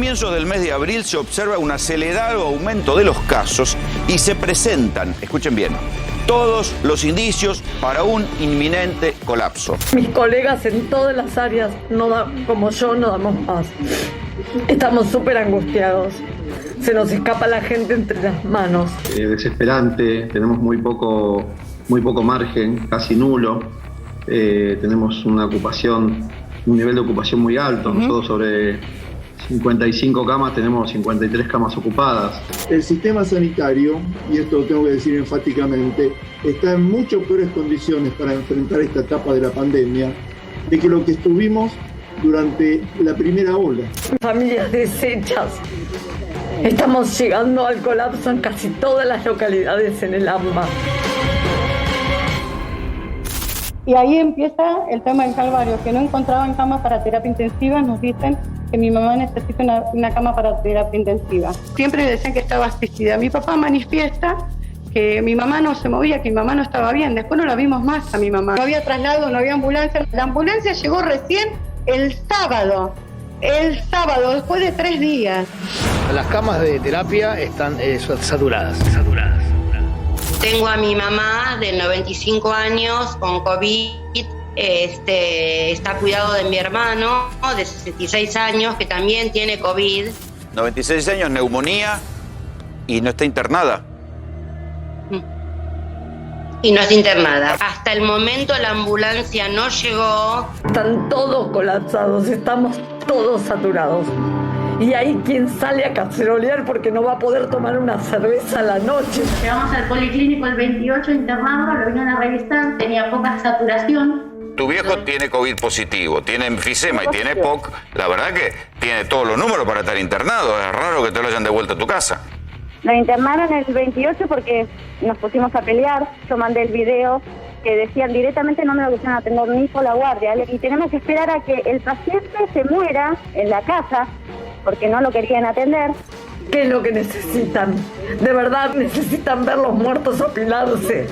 comienzos del mes de abril se observa un acelerado aumento de los casos y se presentan, escuchen bien, todos los indicios para un inminente colapso. Mis colegas en todas las áreas, como yo, no damos más. Estamos súper angustiados. Se nos escapa la gente entre las manos. Desesperante, tenemos muy poco margen, casi nulo. Tenemos un nivel de ocupación muy alto. Nosotros sobre 55 camas tenemos 53 camas ocupadas. El sistema sanitario, y esto lo tengo que decir enfáticamente, está en mucho peores condiciones para enfrentar esta etapa de la pandemia de que lo que estuvimos durante la primera ola. Familias deshechas. Estamos llegando al colapso en casi todas las localidades en el AMBA. Y ahí empieza el tema del calvario, que no encontraban camas para terapia intensiva. Nos dicen que mi mamá necesita una cama para terapia intensiva. Siempre decían que estaba asistida. Mi papá manifiesta que mi mamá no se movía, que mi mamá no estaba bien. Después no la vimos más a mi mamá. No había traslado, no había ambulancia. La ambulancia llegó recién el sábado, después de 3 días. Las camas de terapia están saturadas. Tengo a mi mamá de 95 años con COVID, está cuidado de mi hermano de 66 años que también tiene COVID. 96 años, neumonía y no está internada. Y no está internada. Hasta el momento la ambulancia no llegó. Están todos colapsados, estamos todos saturados. Y hay quien sale a cacerolear porque no va a poder tomar una cerveza a la noche. Llegamos al policlínico el 28 internado, lo vinieron a revisar, tenía poca saturación. Tu viejo tiene COVID positivo, tiene enfisema y tiene POC. La verdad que tiene todos los números para estar internado. Es raro que te lo hayan devuelto a tu casa. Lo internaron el 28 porque nos pusimos a pelear. Yo mandé el video que decían directamente no me lo quisieron atender ni por la guardia. Y tenemos que esperar a que el paciente se muera en la casa porque no lo querían atender. ¿Qué es lo que necesitan? De verdad necesitan ver los muertos apilarse.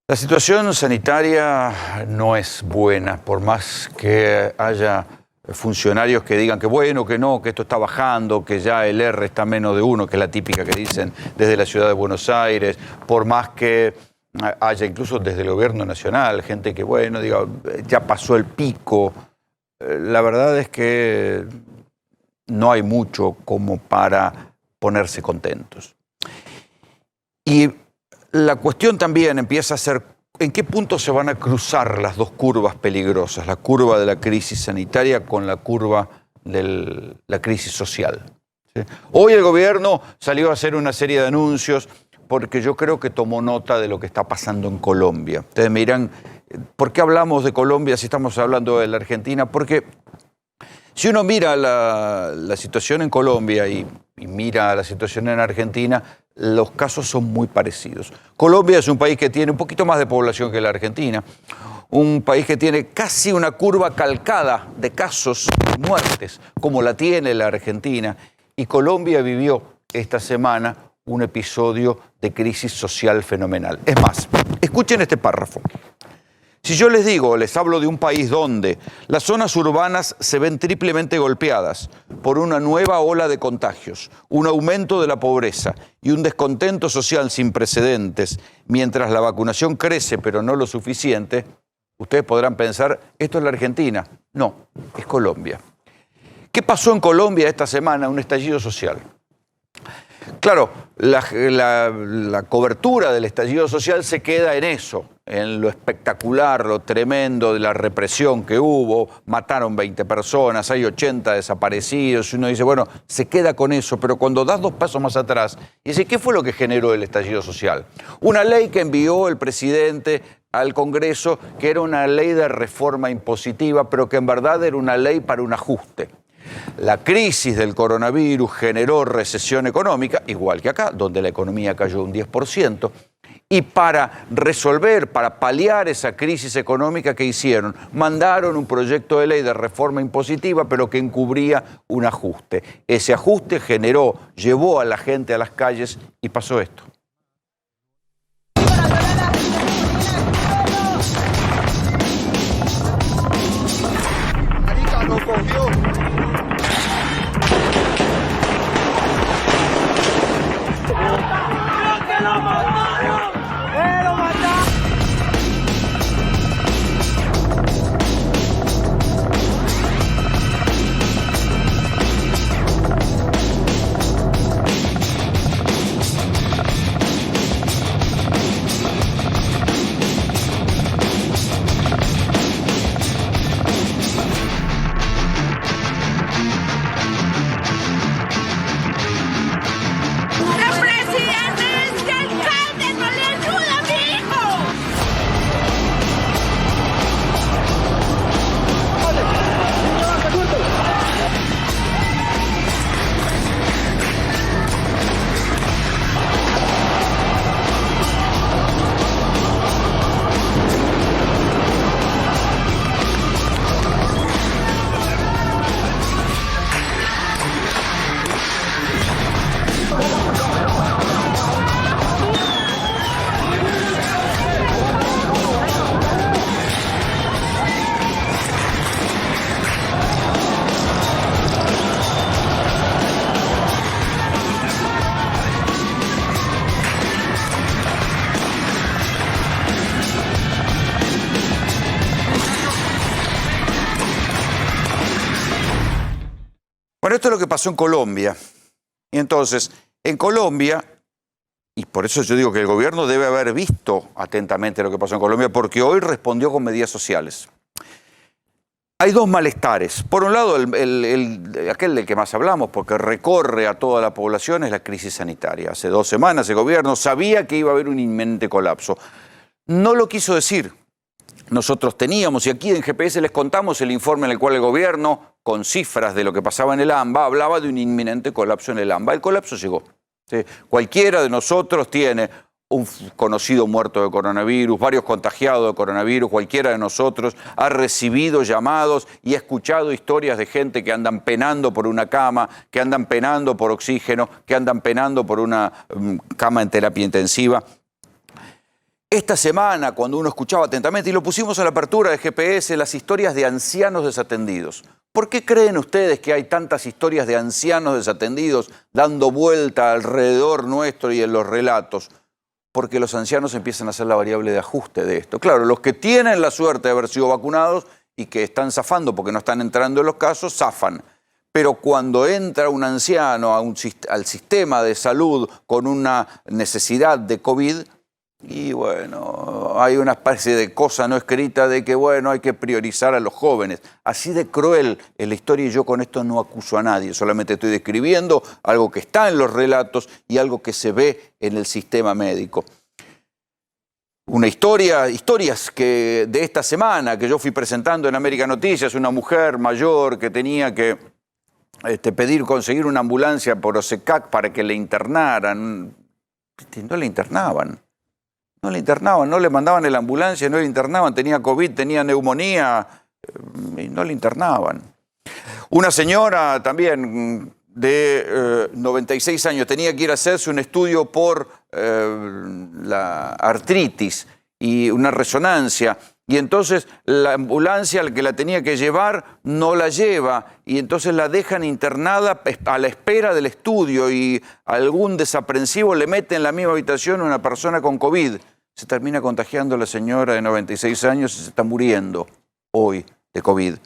La situación sanitaria no es buena, por más que haya funcionarios que digan que bueno, que no, que esto está bajando, que ya el R está menos de 1, que es la típica que dicen desde la ciudad de Buenos Aires, por más que haya incluso desde el gobierno nacional, gente que bueno, diga, ya pasó el pico. La verdad es que no hay mucho como para ponerse contentos. Y la cuestión también empieza a ser ¿en qué punto se van a cruzar las dos curvas peligrosas? La curva de la crisis sanitaria con la curva de la crisis social. ¿Sí? Hoy el gobierno salió a hacer una serie de anuncios porque yo creo que tomó nota de lo que está pasando en Colombia. Ustedes me dirán, ¿por qué hablamos de Colombia si estamos hablando de la Argentina? Porque si uno mira la situación en Colombia y mira la situación en Argentina, los casos son muy parecidos. Colombia es un país que tiene un poquito más de población que la Argentina, un país que tiene casi una curva calcada de casos y muertes, como la tiene la Argentina, y Colombia vivió esta semana un episodio de crisis social fenomenal. Es más, escuchen este párrafo. Si yo les hablo de un país donde las zonas urbanas se ven triplemente golpeadas por una nueva ola de contagios, un aumento de la pobreza y un descontento social sin precedentes, mientras la vacunación crece pero no lo suficiente, ustedes podrán pensar, esto es la Argentina. No, es Colombia. ¿Qué pasó en Colombia esta semana? Un estallido social. Claro, la cobertura del estallido social se queda en eso, en lo espectacular, lo tremendo de la represión que hubo, mataron 20 personas, hay 80 desaparecidos, y uno dice, bueno, se queda con eso, pero cuando das 2 pasos más atrás, y dice, ¿qué fue lo que generó el estallido social? Una ley que envió el presidente al Congreso, que era una ley de reforma impositiva, pero que en verdad era una ley para un ajuste. La crisis del coronavirus generó recesión económica, igual que acá, donde la economía cayó un 10%, y para resolver, para paliar esa crisis económica que hicieron, mandaron un proyecto de ley de reforma impositiva, pero que encubría un ajuste. Ese ajuste llevó a la gente a las calles y pasó esto. Bueno, esto es lo que pasó en Colombia. Y entonces, en Colombia, y por eso yo digo que el gobierno debe haber visto atentamente lo que pasó en Colombia, porque hoy respondió con medidas sociales. Hay dos malestares. Por un lado, aquel del que más hablamos, porque recorre a toda la población, es la crisis sanitaria. Hace 2 semanas el gobierno sabía que iba a haber un inminente colapso. No lo quiso decir. Nosotros teníamos, y aquí en GPS les contamos el informe en el cual el gobierno, con cifras de lo que pasaba en el AMBA, hablaba de un inminente colapso en el AMBA. El colapso llegó. ¿Sí? Cualquiera de nosotros tiene un conocido muerto de coronavirus, varios contagiados de coronavirus, cualquiera de nosotros ha recibido llamados y ha escuchado historias de gente que andan penando por una cama, que andan penando por oxígeno, que andan penando por una cama en terapia intensiva. Esta semana, cuando uno escuchaba atentamente, y lo pusimos a la apertura de GPS, las historias de ancianos desatendidos. ¿Por qué creen ustedes que hay tantas historias de ancianos desatendidos dando vuelta alrededor nuestro y en los relatos? Porque los ancianos empiezan a ser la variable de ajuste de esto. Claro, los que tienen la suerte de haber sido vacunados y que están zafando porque no están entrando en los casos, zafan. Pero cuando entra un anciano al sistema de salud con una necesidad de COVID, y bueno, hay una especie de cosa no escrita de que bueno, hay que priorizar a los jóvenes. Así de cruel es la historia y yo con esto no acuso a nadie, solamente estoy describiendo algo que está en los relatos y algo que se ve en el sistema médico. Historias que de esta semana que yo fui presentando en América Noticias, una mujer mayor que tenía que conseguir una ambulancia por OSECAC para que le internaran. No le internaban. No le internaban, no le mandaban la ambulancia, no le internaban, tenía COVID, tenía neumonía, y no le internaban. Una señora también de 96 años tenía que ir a hacerse un estudio por la artritis y una resonancia. Y entonces la ambulancia al que la tenía que llevar no la lleva y entonces la dejan internada a la espera del estudio y algún desaprensivo le mete en la misma habitación a una persona con COVID. Se termina contagiando la señora de 96 años y se está muriendo hoy de COVID. Un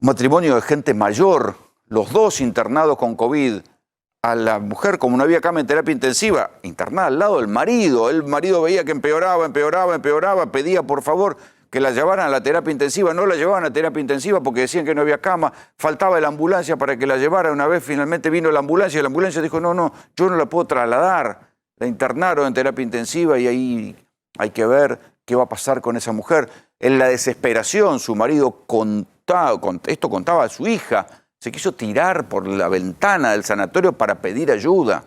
matrimonio de gente mayor, los dos internados con COVID. A la mujer, como no había cama en terapia intensiva, internada al lado del marido. El marido veía que empeoraba, pedía por favor que la llevaran a la terapia intensiva. No la llevaban a terapia intensiva porque decían que no había cama. Faltaba la ambulancia para que la llevara. Una vez finalmente vino la ambulancia y la ambulancia dijo, no, yo no la puedo trasladar. La internaron en terapia intensiva y ahí hay que ver qué va a pasar con esa mujer. En la desesperación, su marido contaba a su hija. Se quiso tirar por la ventana del sanatorio para pedir ayuda.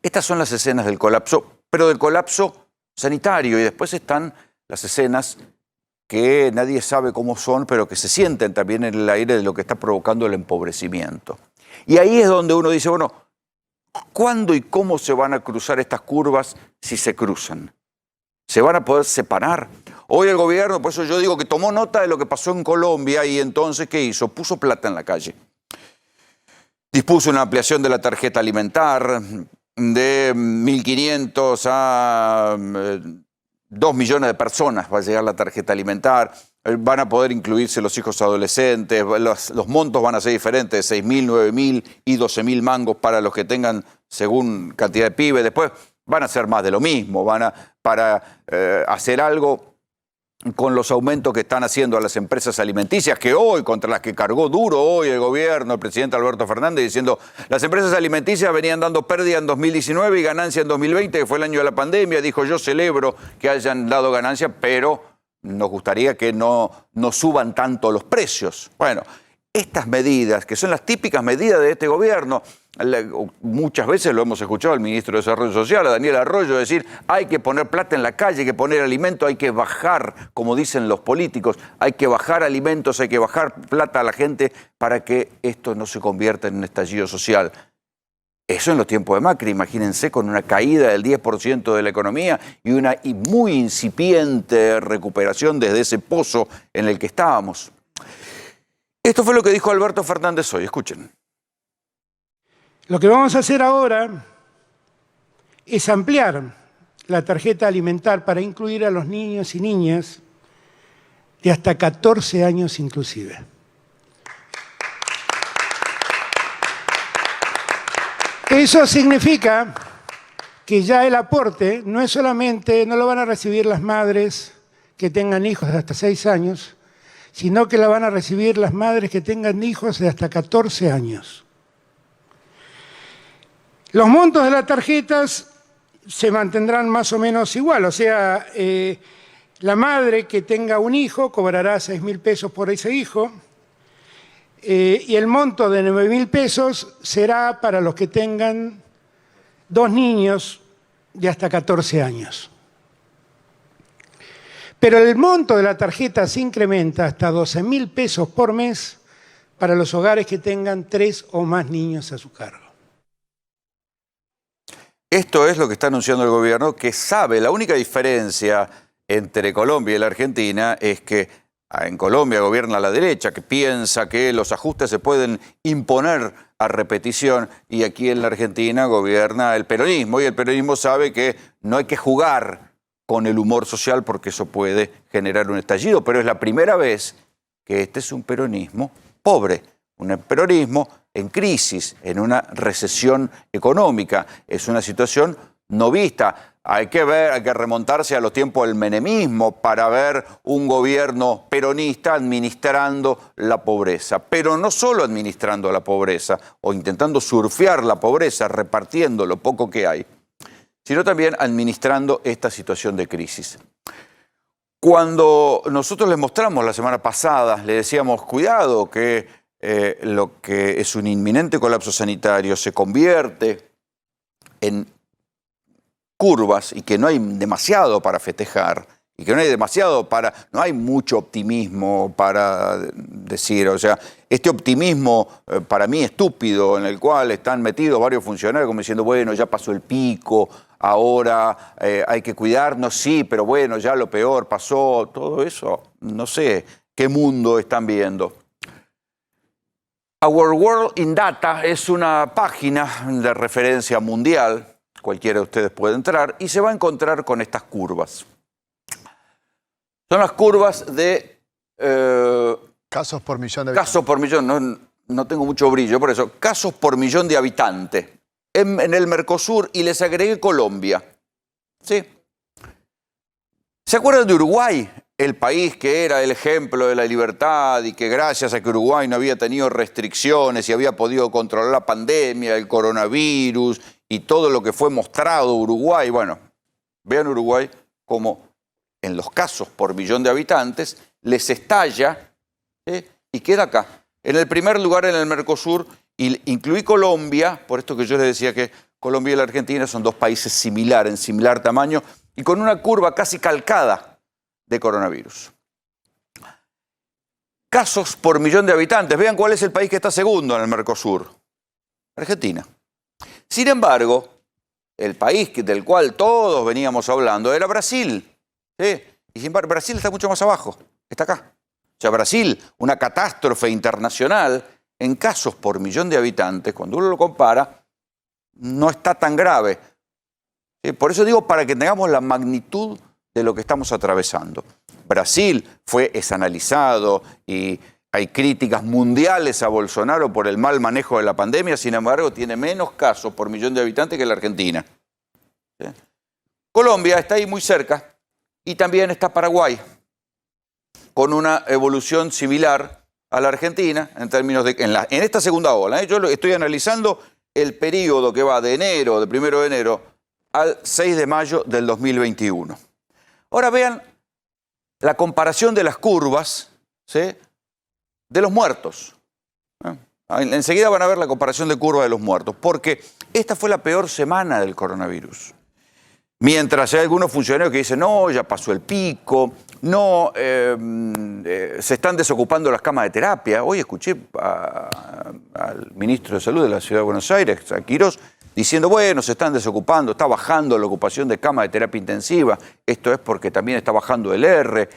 Estas son las escenas del colapso, pero del colapso sanitario. Y después están las escenas que nadie sabe cómo son, pero que se sienten también en el aire de lo que está provocando el empobrecimiento. Y ahí es donde uno dice, bueno, ¿cuándo y cómo se van a cruzar estas curvas si se cruzan? se van a poder separar. Hoy el gobierno, por eso yo digo que tomó nota de lo que pasó en Colombia y entonces, ¿qué hizo? Puso plata en la calle. Dispuso una ampliación de la tarjeta alimentar de 1.500 a 2 millones de personas va a llegar la tarjeta alimentar. Van a poder incluirse los hijos adolescentes, los montos van a ser diferentes, de 6.000, 9.000 y 12.000 mangos para los que tengan según cantidad de pibes. Después van a ser más de lo mismo, para hacer algo con los aumentos que están haciendo a las empresas alimenticias, que hoy, contra las que cargó duro hoy el gobierno, el presidente Alberto Fernández, diciendo las empresas alimenticias venían dando pérdida en 2019 y ganancia en 2020, que fue el año de la pandemia. Dijo, yo celebro que hayan dado ganancia, pero nos gustaría que no suban tanto los precios. Bueno, estas medidas, que son las típicas medidas de este gobierno, muchas veces lo hemos escuchado al ministro de Desarrollo Social, a Daniel Arroyo, decir hay que poner plata en la calle, hay que poner alimento, hay que bajar, como dicen los políticos, hay que bajar alimentos, hay que bajar plata a la gente para que esto no se convierta en un estallido social. Eso en los tiempos de Macri, imagínense, con una caída del 10% de la economía y una muy incipiente recuperación desde ese pozo en el que estábamos. Esto fue lo que dijo Alberto Fernández hoy, escuchen. Lo que vamos a hacer ahora es ampliar la tarjeta alimentar para incluir a los niños y niñas de hasta 14 años inclusive. Eso significa que ya el aporte no es solamente, no lo van a recibir las madres que tengan hijos de hasta 6 años, sino que la van a recibir las madres que tengan hijos de hasta 14 años. Los montos de las tarjetas se mantendrán más o menos igual, o sea, la madre que tenga un hijo cobrará 6.000 pesos por ese hijo y el monto de 9.000 pesos será para los que tengan 2 niños de hasta 14 años. Pero el monto de la tarjeta se incrementa hasta 12.000 pesos por mes para los hogares que tengan 3 o más niños a su cargo. Esto es lo que está anunciando el gobierno, que sabe, la única diferencia entre Colombia y la Argentina es que en Colombia gobierna la derecha, que piensa que los ajustes se pueden imponer a repetición, y aquí en la Argentina gobierna el peronismo, y el peronismo sabe que no hay que jugar con el humor social porque eso puede generar un estallido, pero es la primera vez que este es un peronismo pobre, un peronismo en crisis, en una recesión económica. Es una situación no vista. Hay que remontarse a los tiempos del menemismo para ver un gobierno peronista administrando la pobreza. Pero no solo administrando la pobreza o intentando surfear la pobreza, repartiendo lo poco que hay, sino también administrando esta situación de crisis. Cuando nosotros les mostramos la semana pasada, le decíamos, cuidado, que lo que es un inminente colapso sanitario se convierte en curvas y que no hay demasiado para festejar y que no hay demasiado no hay mucho optimismo para decir, o sea, este optimismo para mí estúpido en el cual están metidos varios funcionarios como diciendo, bueno, ya pasó el pico, ahora hay que cuidarnos, sí, pero bueno, ya lo peor pasó, todo eso, no sé qué mundo están viendo. Our World in Data es una página de referencia mundial, cualquiera de ustedes puede entrar, y se va a encontrar con estas curvas. Son las curvas de... casos por millón de habitantes. Casos por millón, no tengo mucho brillo, por eso. Casos por millón de habitantes en el Mercosur, y les agregué Colombia. ¿Sí? ¿Se acuerdan de Uruguay? El país que era el ejemplo de la libertad y que gracias a que Uruguay no había tenido restricciones y había podido controlar la pandemia, el coronavirus y todo lo que fue mostrado Uruguay. Bueno, vean Uruguay como en los casos por millón de habitantes les estalla y queda acá. En el primer lugar en el Mercosur, y incluí Colombia, por esto que yo les decía que Colombia y la Argentina son dos países similares, en similar tamaño y con una curva casi calcada de coronavirus. Casos por millón de habitantes. Vean cuál es el país que está segundo en el Mercosur. Argentina. Sin embargo, el país del cual todos veníamos hablando era Brasil. ¿sí? Y sin embargo, Brasil está mucho más abajo, está acá. O sea, Brasil, una catástrofe internacional, en casos por millón de habitantes, cuando uno lo compara, no está tan grave. ¿Sí? Por eso digo, para que tengamos la magnitud de lo que estamos atravesando. Brasil es analizado y hay críticas mundiales a Bolsonaro por el mal manejo de la pandemia, sin embargo, tiene menos casos por millón de habitantes que la Argentina. ¿Sí? Colombia está ahí muy cerca y también está Paraguay, con una evolución similar a la Argentina en términos de en esta segunda ola. Yo estoy analizando el periodo que va de enero, del 1 de enero, al 6 de mayo del 2021. Ahora vean la comparación de las curvas, ¿sí?, de los muertos. Enseguida van a ver la comparación de curva de los muertos, porque esta fue la peor semana del coronavirus. Mientras hay algunos funcionarios que dicen, no, ya pasó el pico, no, se están desocupando las camas de terapia. Hoy escuché al ministro de Salud de la Ciudad de Buenos Aires, a Quirós, diciendo, bueno, se están desocupando, está bajando la ocupación de camas de terapia intensiva, esto es porque también está bajando el R.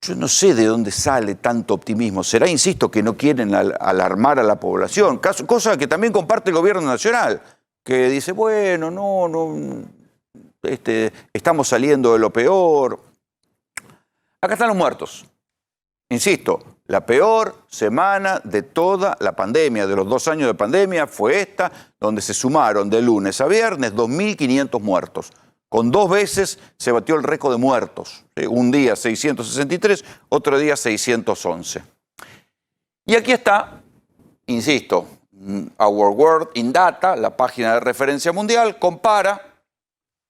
Yo no sé de dónde sale tanto optimismo. Será, insisto, que no quieren alarmar a la población, cosa que también comparte el gobierno nacional, que dice, bueno, no, estamos saliendo de lo peor. Acá están los muertos. Insisto, la peor semana de toda la pandemia, de los 2 años de pandemia, fue esta, donde se sumaron de lunes a viernes 2.500 muertos. Con 2 veces se batió el récord de muertos. Un día 663, otro día 611. Y aquí está, insisto, Our World in Data, la página de referencia mundial, compara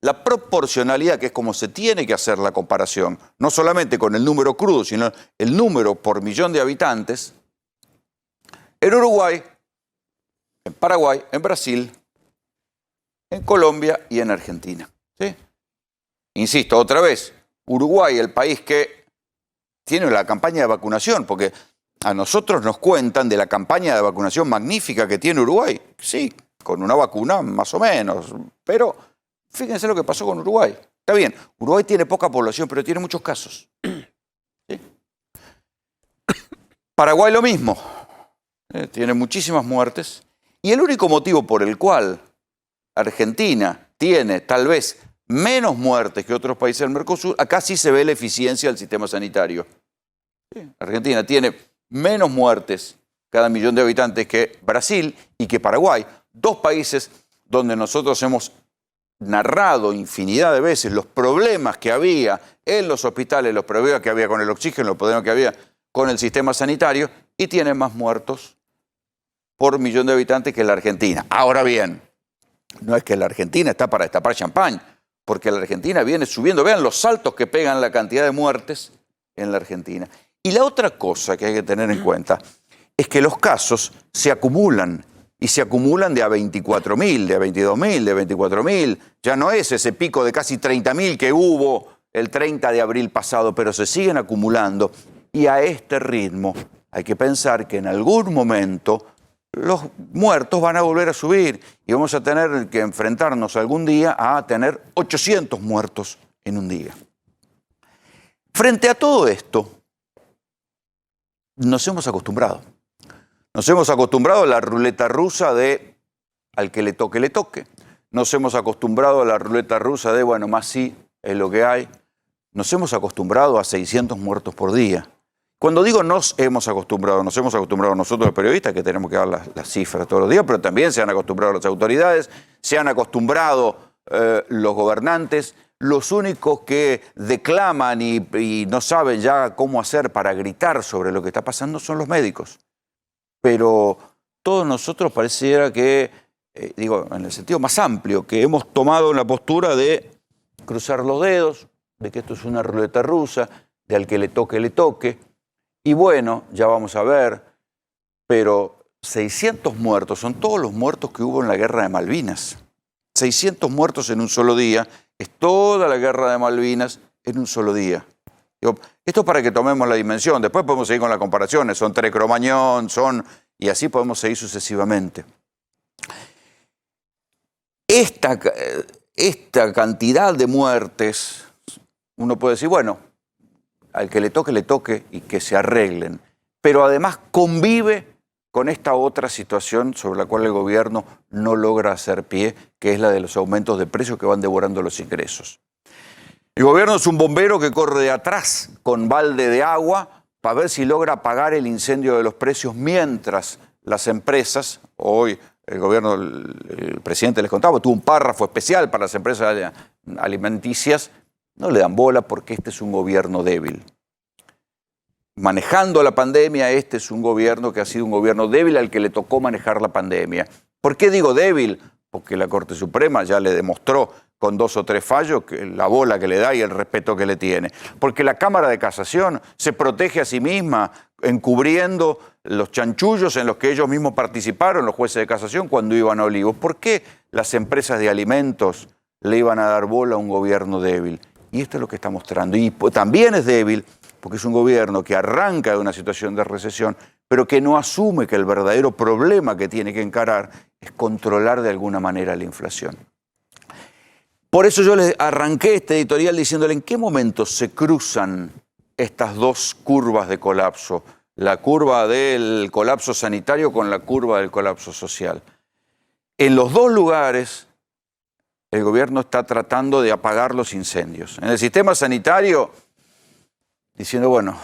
la proporcionalidad, que es como se tiene que hacer la comparación, no solamente con el número crudo, sino el número por millón de habitantes, en Uruguay, en Paraguay, en Brasil, en Colombia y en Argentina. ¿Sí? Insisto, otra vez, Uruguay, el país que tiene la campaña de vacunación, porque a nosotros nos cuentan de la campaña de vacunación magnífica que tiene Uruguay. Sí, con una vacuna más o menos, pero fíjense lo que pasó con Uruguay. Está bien, Uruguay tiene poca población, pero tiene muchos casos. ¿Sí? Paraguay lo mismo, tiene muchísimas muertes. Y el único motivo por el cual Argentina tiene tal vez menos muertes que otros países del Mercosur, acá sí se ve la eficiencia del sistema sanitario. ¿Sí? Argentina tiene menos muertes cada millón de habitantes que Brasil y que Paraguay, 2 países donde nosotros hemos narrado infinidad de veces los problemas que había en los hospitales, los problemas que había con el oxígeno, los problemas que había con el sistema sanitario, y tienen más muertos por millón de habitantes que la Argentina. Ahora bien, no es que la Argentina está para destapar champán, porque la Argentina viene subiendo. Vean los saltos que pegan la cantidad de muertes en la Argentina. Y la otra cosa que hay que tener en cuenta es que los casos se acumulan, y se acumulan de a 24.000, de a 22.000, de 24.000. Ya no es ese pico de casi 30.000 que hubo el 30 de abril pasado, pero se siguen acumulando. Y a este ritmo hay que pensar que en algún momento los muertos van a volver a subir y vamos a tener que enfrentarnos algún día a tener 800 muertos en un día. Frente a todo esto, nos hemos acostumbrado. Nos hemos acostumbrado a la ruleta rusa de al que le toque, le toque. Nos hemos acostumbrado a la ruleta rusa de, bueno, más sí, es lo que hay. Nos hemos acostumbrado a 600 muertos por día. Cuando digo nos hemos acostumbrado nosotros los periodistas, que tenemos que dar las cifras todos los días, pero también se han acostumbrado las autoridades, se han acostumbrado los gobernantes. Los únicos que declaman y no saben ya cómo hacer para gritar sobre lo que está pasando son los médicos. Pero todos nosotros pareciera que, digo, en el sentido más amplio, que hemos tomado la postura de cruzar los dedos, de que esto es una ruleta rusa, de al que le toque, le toque. Y bueno, ya vamos a ver, pero 600 muertos son todos los muertos que hubo en la Guerra de Malvinas. 600 muertos en un solo día, es toda la Guerra de Malvinas en un solo día. Digo, esto es para que tomemos la dimensión, después podemos seguir con las comparaciones, son 3 Cromañón, y así podemos seguir sucesivamente. Esta cantidad de muertes uno puede decir, bueno, al que le toque y que se arreglen. Pero además convive con esta otra situación sobre la cual el gobierno no logra hacer pie, que es la de los aumentos de precios que van devorando los ingresos. El gobierno es un bombero que corre de atrás con balde de agua para ver si logra apagar el incendio de los precios, mientras las empresas, hoy el gobierno, el presidente les contaba, tuvo un párrafo especial para las empresas alimenticias, no le dan bola porque este es un gobierno débil. Manejando la pandemia, este es un gobierno que ha sido un gobierno débil al que le tocó manejar la pandemia. ¿Por qué digo débil? Porque la Corte Suprema ya le demostró con 2 o 3 fallos que la bola que le da y el respeto que le tiene. Porque la Cámara de Casación se protege a sí misma encubriendo los chanchullos en los que ellos mismos participaron, los jueces de casación, cuando iban a Olivos. ¿Por qué las empresas de alimentos le iban a dar bola a un gobierno débil? Y esto es lo que está mostrando. Y también es débil porque es un gobierno que arranca de una situación de recesión, pero que no asume que el verdadero problema que tiene que encarar es controlar de alguna manera la inflación. Por eso yo les arranqué este editorial diciéndole en qué momento se cruzan estas dos curvas de colapso, la curva del colapso sanitario con la curva del colapso social. En los dos lugares, el gobierno está tratando de apagar los incendios. En el sistema sanitario, diciendo, bueno,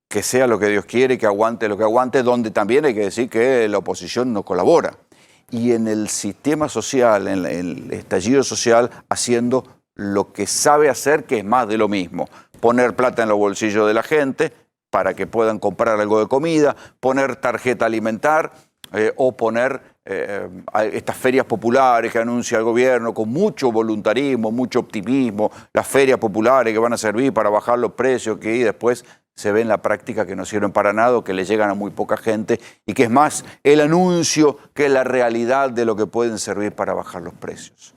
que sea lo que Dios quiere, que aguante lo que aguante, donde también hay que decir que la oposición no colabora. Y en el sistema social, en el estallido social, haciendo lo que sabe hacer, que es más de lo mismo. Poner plata en los bolsillos de la gente para que puedan comprar algo de comida, poner tarjeta alimentar o poner estas ferias populares que anuncia el gobierno con mucho voluntarismo, mucho optimismo, las ferias populares que van a servir para bajar los precios, que después se ve en la práctica que no sirven para nada, que le llegan a muy poca gente y que es más el anuncio que la realidad de lo que pueden servir para bajar los precios.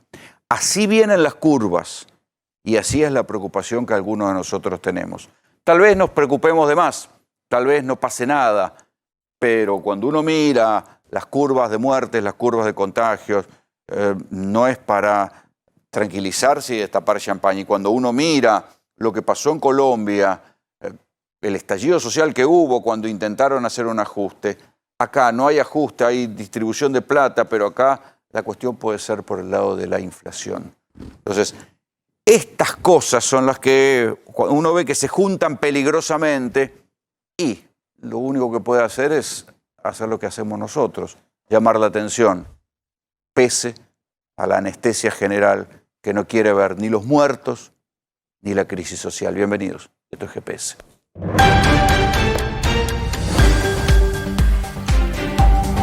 Así vienen las curvas y así es la preocupación que algunos de nosotros tenemos. Tal vez nos preocupemos de más, tal vez no pase nada, pero cuando uno mira las curvas de muertes, las curvas de contagios, no es para tranquilizarse y destapar champaña. Y cuando uno mira lo que pasó en Colombia, el estallido social que hubo cuando intentaron hacer un ajuste, acá no hay ajuste, hay distribución de plata, pero acá la cuestión puede ser por el lado de la inflación. Entonces, estas cosas son las que uno ve que se juntan peligrosamente y lo único que puede hacer es hacer lo que hacemos nosotros, llamar la atención, pese a la anestesia general que no quiere ver ni los muertos ni la crisis social. Bienvenidos, esto es GPS.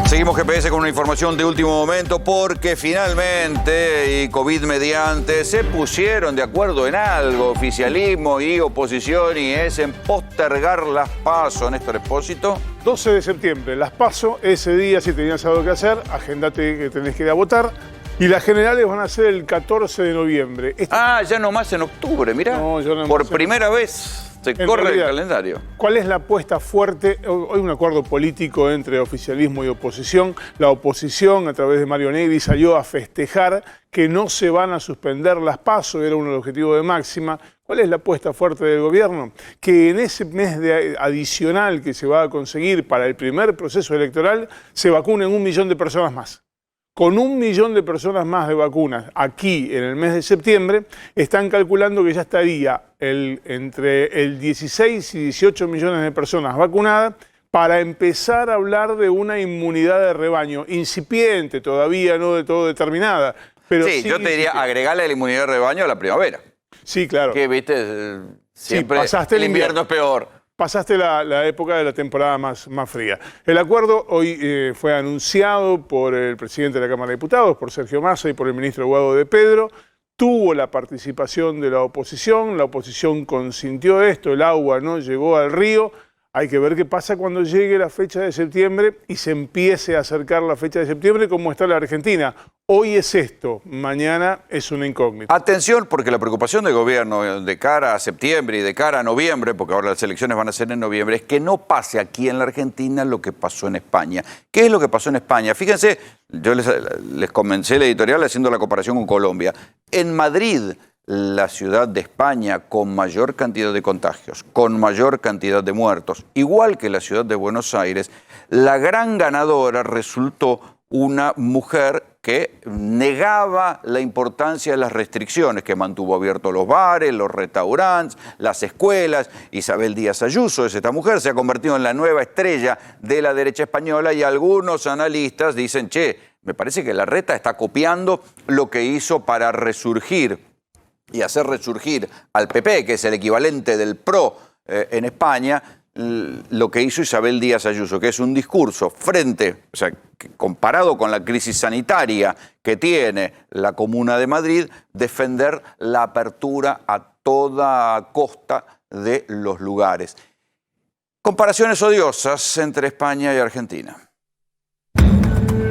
Seguimos GPS con una información de último momento porque finalmente, y COVID mediante, se pusieron de acuerdo en algo, oficialismo y oposición, y es en postergar las PASO. Néstor Expósito. 12 de septiembre, las PASO, ese día si tenías algo que hacer, agendate que tenés que ir a votar. Y las generales van a ser el 14 de noviembre. Ya nomás en octubre, mirá. No, por primera vez se corre el calendario. ¿Cuál es la apuesta fuerte? Hoy un acuerdo político entre oficialismo y oposición. La oposición, a través de Mario Negri, salió a festejar que no se van a suspender las PASO, era uno de los objetivos de Máxima. ¿Cuál es la apuesta fuerte del gobierno? Que en ese mes adicional que se va a conseguir para el primer proceso electoral, se vacunen 1 millón de personas más. Con 1 millón de personas más de vacunas aquí en el mes de septiembre, están calculando que ya estaría entre el 16 y 18 millones de personas vacunadas para empezar a hablar de una inmunidad de rebaño incipiente, todavía no de todo determinada. Pero sí, yo te diría agregarle la inmunidad de rebaño a la primavera. Sí, claro. Que, viste, siempre el invierno es peor. Pasaste la época de la temporada más fría. El acuerdo hoy fue anunciado por el presidente de la Cámara de Diputados, por Sergio Massa y por el ministro Guado de Pedro. Tuvo la participación de la oposición consintió esto, el agua no llegó al río. Hay que ver qué pasa cuando llegue la fecha de septiembre y se empiece a acercar la fecha de septiembre, como está la Argentina. Hoy es esto, mañana es una incógnita. Atención, porque la preocupación del gobierno de cara a septiembre y de cara a noviembre, porque ahora las elecciones van a ser en noviembre, es que no pase aquí en la Argentina lo que pasó en España. ¿Qué es lo que pasó en España? Fíjense, yo les comencé la editorial haciendo la comparación con Colombia. En Madrid, la ciudad de España con mayor cantidad de contagios, con mayor cantidad de muertos, igual que la ciudad de Buenos Aires, la gran ganadora resultó una mujer que negaba la importancia de las restricciones, que mantuvo abiertos los bares, los restaurantes, las escuelas. Isabel Díaz Ayuso es esta mujer, se ha convertido en la nueva estrella de la derecha española y algunos analistas dicen, che, me parece que Larreta está copiando lo que hizo para resurgir y hacer resurgir al PP, que es el equivalente del PRO en España, lo que hizo Isabel Díaz Ayuso, que es un discurso frente, o sea, comparado con la crisis sanitaria que tiene la Comuna de Madrid, defender la apertura a toda costa de los lugares. Comparaciones odiosas entre España y Argentina.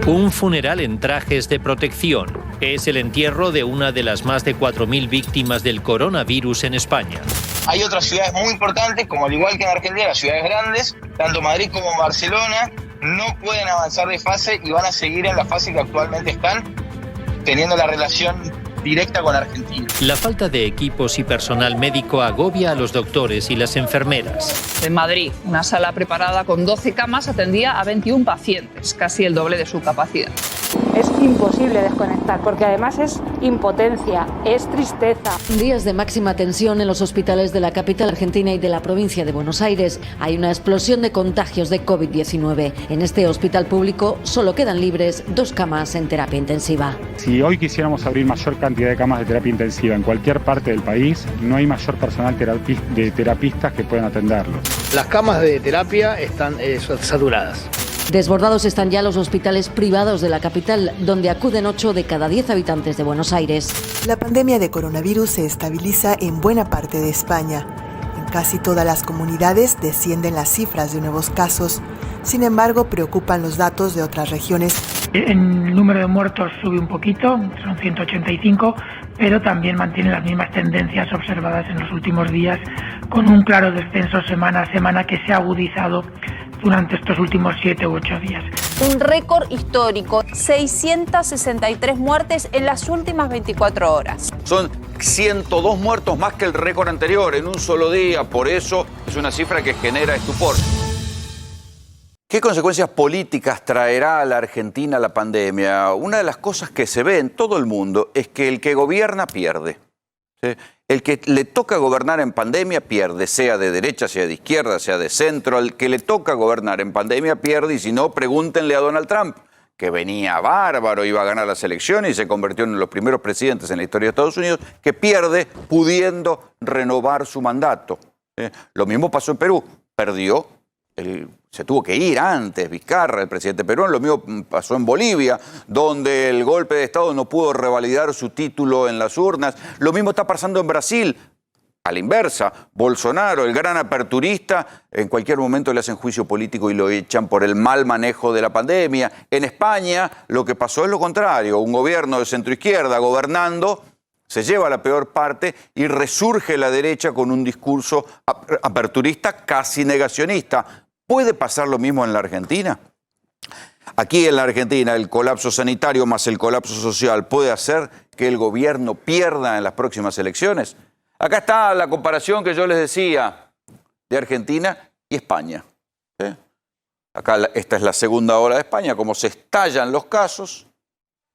Un funeral en trajes de protección. Es el entierro de una de las más de 4.000 víctimas del coronavirus en España. Hay otras ciudades muy importantes, como al igual que en Argentina, las ciudades grandes, tanto Madrid como Barcelona, no pueden avanzar de fase y van a seguir en la fase que actualmente están, teniendo la relación directa con Argentina. La falta de equipos y personal médico agobia a los doctores y las enfermeras. En Madrid, una sala preparada con 12 camas atendía a 21 pacientes, casi el doble de su capacidad. Es imposible desconectar, porque además es impotencia, es tristeza. Días de máxima tensión en los hospitales de la capital argentina y de la provincia de Buenos Aires. Hay una explosión de contagios de COVID-19. En este hospital público solo quedan libres 2 camas en terapia intensiva. Si hoy quisiéramos abrir mayor cantidad de camas de terapia intensiva en cualquier parte del país, no hay mayor personal de terapistas que puedan atenderlos. Las camas de terapia están saturadas. Desbordados están ya los hospitales privados de la capital, donde acuden 8 de cada 10 habitantes de Buenos Aires. La pandemia de coronavirus se estabiliza en buena parte de España. En casi todas las comunidades descienden las cifras de nuevos casos. Sin embargo, preocupan los datos de otras regiones. El número de muertos sube un poquito, son 185, pero también mantiene las mismas tendencias observadas en los últimos días, con un claro descenso semana a semana que se ha agudizado durante estos últimos 7 u 8 días. Un récord histórico, 663 muertes en las últimas 24 horas. Son 102 muertos más que el récord anterior en un solo día, por eso es una cifra que genera estupor. ¿Qué consecuencias políticas traerá a la Argentina la pandemia? Una de las cosas que se ve en todo el mundo es que el que gobierna pierde. ¿Sí? El que le toca gobernar en pandemia pierde, sea de derecha, sea de izquierda, sea de centro. El que le toca gobernar en pandemia pierde, y si no, pregúntenle a Donald Trump, que venía bárbaro, iba a ganar las elecciones y se convirtió en uno de los primeros presidentes en la historia de Estados Unidos, que pierde pudiendo renovar su mandato. Lo mismo pasó en Perú, perdió. Se tuvo que ir antes, Vizcarra, el presidente peruano. Lo mismo pasó en Bolivia, donde el golpe de Estado no pudo revalidar su título en las urnas. Lo mismo está pasando en Brasil. A la inversa, Bolsonaro, el gran aperturista, en cualquier momento le hacen juicio político y lo echan por el mal manejo de la pandemia. En España lo que pasó es lo contrario. Un gobierno de centroizquierda gobernando se lleva la peor parte y resurge la derecha con un discurso aperturista casi negacionista. ¿Puede pasar lo mismo en la Argentina? Aquí en la Argentina el colapso sanitario más el colapso social puede hacer que el gobierno pierda en las próximas elecciones. Acá está la comparación que yo les decía de Argentina y España. ¿Sí? Acá esta es la segunda ola de España, cómo se estallan los casos,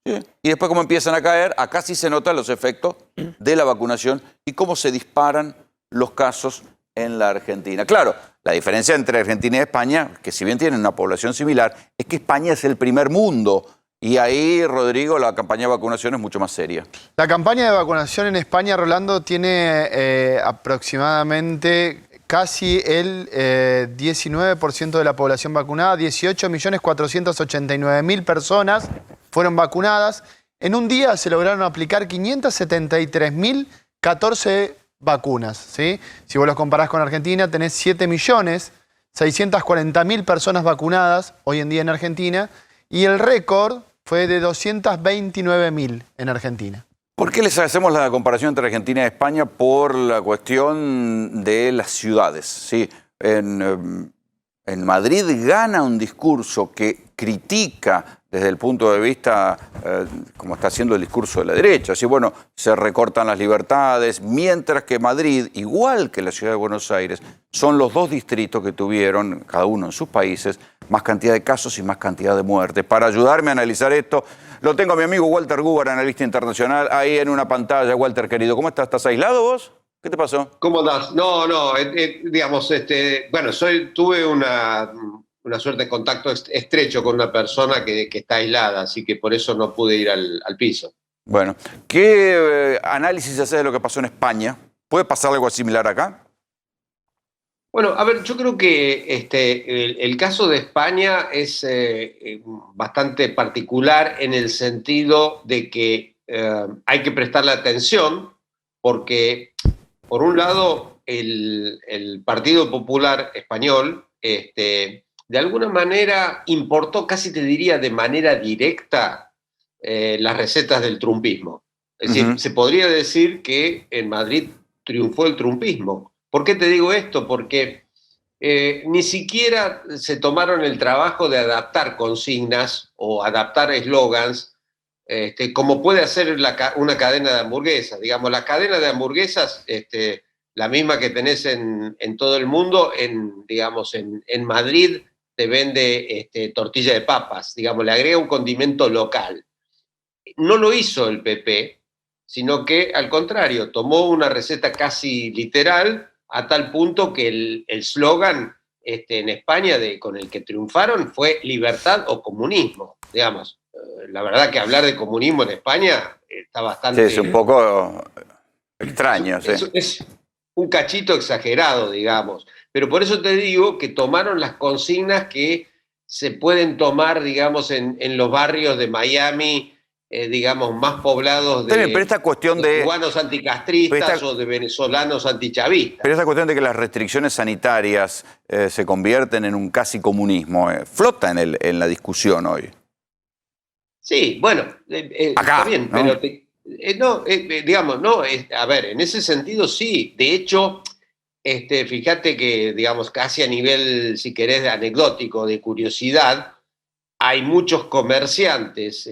¿sí? Y después cómo empiezan a caer. Acá sí se notan los efectos de la vacunación y cómo se disparan los casos en la Argentina. Claro, la diferencia entre Argentina y España, que si bien tienen una población similar, es que España es el primer mundo. Y ahí, Rodrigo, la campaña de vacunación es mucho más seria. La campaña de vacunación en España, Rolando, tiene aproximadamente casi el 19% de la población vacunada. 18.489.000 personas fueron vacunadas. En un día se lograron aplicar 573.014 vacunas, ¿sí? Si vos los comparás con Argentina, tenés 7.640.000 personas vacunadas hoy en día en Argentina, y el récord fue de 229.000 en Argentina. ¿Por qué les hacemos la comparación entre Argentina y España? Por la cuestión de las ciudades, ¿sí? En Madrid gana un discurso que critica desde el punto de vista como está haciendo el discurso de la derecha. Así, bueno, se recortan las libertades, mientras que Madrid, igual que la ciudad de Buenos Aires, son los dos distritos que tuvieron, cada uno en sus países, más cantidad de casos y más cantidad de muertes. Para ayudarme a analizar esto, lo tengo a mi amigo Walter Gubar, analista internacional, ahí en una pantalla. Walter, querido, ¿cómo estás? ¿Estás aislado vos? ¿Qué te pasó? ¿Cómo andás? No, digamos, bueno, tuve una suerte de contacto estrecho con una persona que está aislada, así que por eso no pude ir al piso. Bueno, ¿qué análisis haces de lo que pasó en España? ¿Puede pasar algo similar acá? Bueno, a ver, yo creo que el caso de España es bastante particular en el sentido de que hay que prestarle atención porque, por un lado, el Partido Popular Español de alguna manera importó, casi te diría de manera directa, las recetas del trumpismo. Es decir, se podría decir que en Madrid triunfó el trumpismo. ¿Por qué te digo esto? Porque ni siquiera se tomaron el trabajo de adaptar consignas o adaptar eslogans como puede hacer una cadena de hamburguesas. Digamos, la cadena de hamburguesas, la misma que tenés en todo el mundo, digamos, en Madrid te vende tortilla de papas, digamos, le agrega un condimento local. No lo hizo el PP, sino que, al contrario, tomó una receta casi literal, a tal punto que el eslogan en España con el que triunfaron fue libertad o comunismo, digamos. La verdad que hablar de comunismo en España está bastante... Sí, es un poco extraño. Sí. Es un cachito exagerado, digamos. Pero por eso te digo que tomaron las consignas que se pueden tomar, digamos, en los barrios de Miami, digamos, más poblados de cubanos anticastristas o de venezolanos antichavistas. Pero esa cuestión de que las restricciones sanitarias se convierten en un casi comunismo, flota en la discusión hoy. Sí, bueno, acá, está bien, ¿no? Pero digamos, no, a ver, en ese sentido sí. De hecho, fíjate que, digamos, casi a nivel, si querés, anecdótico, de curiosidad, hay muchos comerciantes,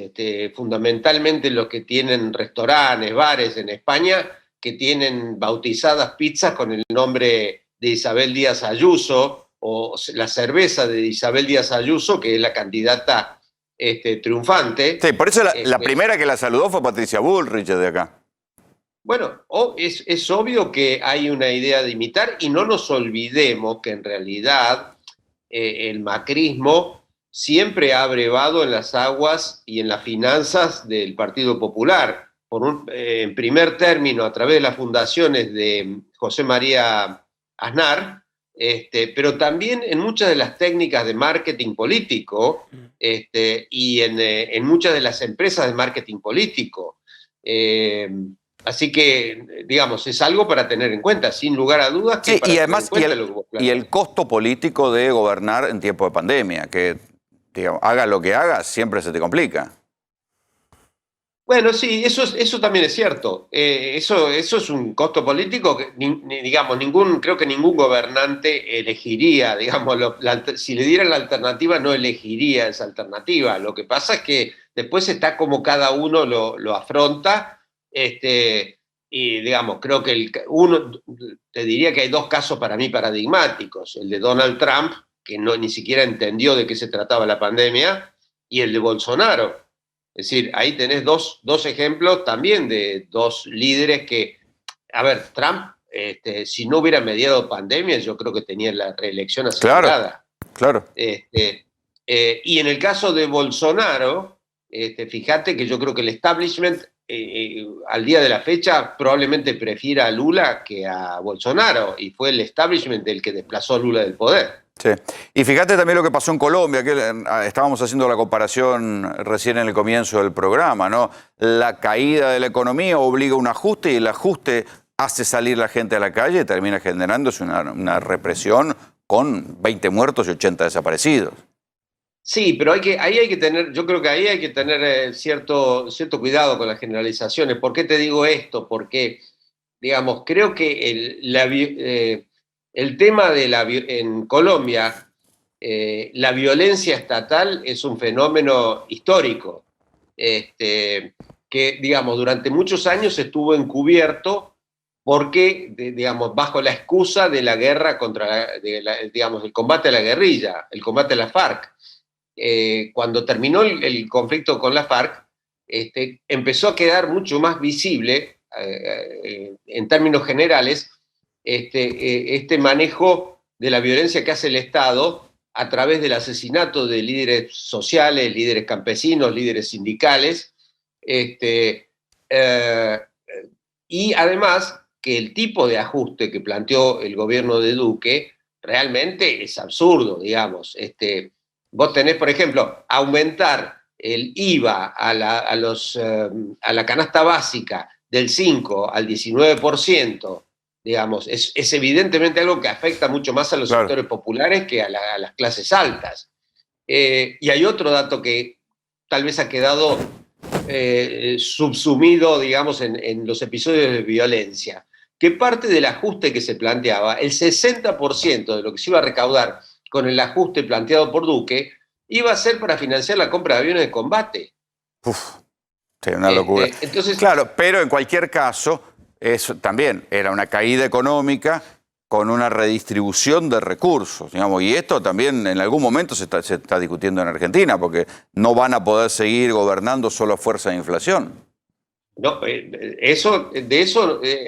fundamentalmente los que tienen restaurantes, bares en España, que tienen bautizadas pizzas con el nombre de Isabel Díaz Ayuso, o la cerveza de Isabel Díaz Ayuso, que es la candidata triunfante. Sí, por eso la primera que la saludó fue Patricia Bullrich de acá. Bueno, es obvio que hay una idea de imitar, y no nos olvidemos que en realidad el macrismo siempre ha abrevado en las aguas y en las finanzas del Partido Popular. En primer término, a través de las fundaciones de José María Aznar, pero también en muchas de las técnicas de marketing político y en muchas de las empresas de marketing político. Así que, digamos, es algo para tener en cuenta, sin lugar a dudas. Sí, y además, y el costo político de gobernar en tiempo de pandemia, que, digamos, haga lo que haga, siempre se te complica. Bueno, sí, eso también es cierto. Eso es un costo político que, digamos, creo que ningún gobernante elegiría, digamos, si le dieran la alternativa no elegiría esa alternativa. Lo que pasa es que después está como cada uno lo afronta, y digamos, creo que te diría que hay dos casos para mí paradigmáticos: el de Donald Trump, que ni siquiera entendió de qué se trataba la pandemia, y el de Bolsonaro. Es decir, ahí tenés dos ejemplos también de dos líderes que, a ver, Trump, si no hubiera mediado pandemia, yo creo que tenía la reelección asegurada. Claro. Y en el caso de Bolsonaro, fíjate que yo creo que el establishment, al día de la fecha, probablemente prefiera a Lula que a Bolsonaro, y fue el establishment el que desplazó a Lula del poder. Sí. Y fíjate también lo que pasó en Colombia, que estábamos haciendo la comparación recién en el comienzo del programa, ¿no? La caída de la economía obliga a un ajuste, y el ajuste hace salir la gente a la calle y termina generándose una represión con 20 muertos y 80 desaparecidos. Sí, pero yo creo que ahí hay que tener cierto cuidado con las generalizaciones. ¿Por qué te digo esto? Porque, digamos, creo que el tema en Colombia, la violencia estatal es un fenómeno histórico. que, digamos, durante muchos años estuvo encubierto porque, digamos, bajo la excusa de la guerra digamos, el combate a la guerrilla, el combate a la FARC. Cuando terminó el conflicto con la FARC, empezó a quedar mucho más visible, en términos generales, este manejo de la violencia que hace el Estado a través del asesinato de líderes sociales, líderes campesinos, líderes sindicales, y además que el tipo de ajuste que planteó el gobierno de Duque realmente es absurdo, digamos. Vos tenés, por ejemplo, aumentar el IVA a la canasta básica del 5 al 19%, digamos, es evidentemente algo que afecta mucho más a los sectores populares que a las clases altas. Y hay otro dato que tal vez ha quedado subsumido, digamos, en los episodios de violencia, que parte del ajuste que se planteaba, el 60% de lo que se iba a recaudar con el ajuste planteado por Duque, iba a ser para financiar la compra de aviones de combate. Sí, una locura. Entonces, claro, pero en cualquier caso, eso también era una caída económica con una redistribución de recursos, digamos, y esto también en algún momento se está discutiendo en Argentina, porque no van a poder seguir gobernando solo a fuerza de inflación. No,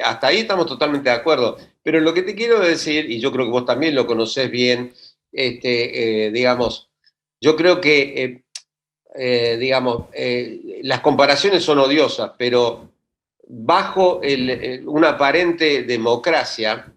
hasta ahí estamos totalmente de acuerdo. Pero lo que te quiero decir, y yo creo que vos también lo conocés bien, digamos, yo creo que, digamos, las comparaciones son odiosas, pero bajo una aparente democracia,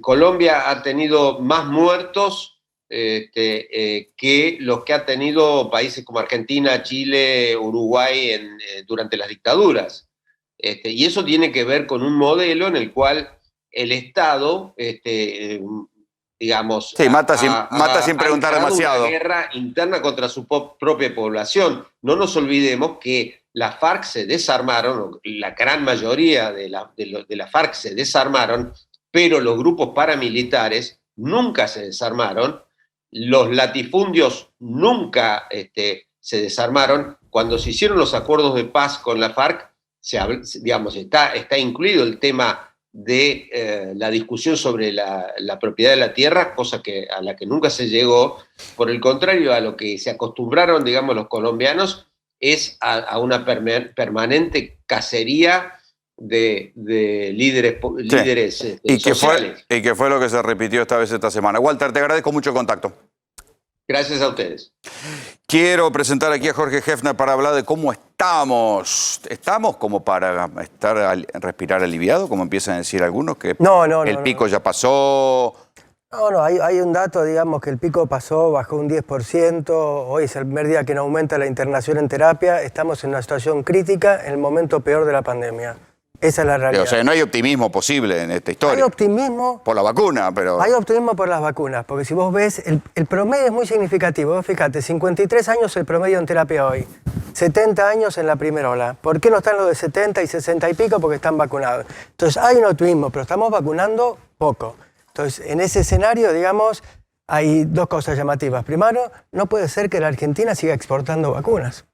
Colombia ha tenido más muertos que los que ha tenido países como Argentina, Chile, Uruguay durante las dictaduras. Y eso tiene que ver con un modelo en el cual el Estado, digamos, sí, mata sin preguntar demasiado. Una guerra interna contra su propia población. No nos olvidemos que las FARC se desarmaron, la gran mayoría de la FARC se desarmaron, pero los grupos paramilitares nunca se desarmaron. Los latifundios nunca se desarmaron. Cuando se hicieron los acuerdos de paz con la FARC, digamos, está incluido el tema de la discusión sobre la propiedad de la tierra, cosa a la que nunca se llegó. Por el contrario, a lo que se acostumbraron, digamos, los colombianos es a una permanente cacería de líderes sociales. Y que fue lo que se repitió esta semana. Walter, te agradezco mucho el contacto. Gracias a ustedes. Quiero presentar aquí a Jorge Hefner para hablar de cómo estamos. ¿Estamos como para respirar aliviado, como empiezan a decir algunos? Que el pico ya pasó. No, hay un dato, digamos, que el pico pasó, bajó un 10%, hoy es el primer día que no aumenta la internación en terapia, estamos en una situación crítica en el momento peor de la pandemia. Esa es la realidad. O sea, no hay optimismo posible en esta historia. Hay optimismo. Por la vacuna, pero... Hay optimismo por las vacunas, porque si vos ves, el promedio es muy significativo. Vos fíjate, 53 años el promedio en terapia hoy, 70 años en la primera ola. ¿Por qué no están los de 70 y 60 y pico? Porque están vacunados. Entonces hay un optimismo, pero estamos vacunando poco. Entonces, en ese escenario, digamos, hay dos cosas llamativas. Primero, no puede ser que la Argentina siga exportando vacunas.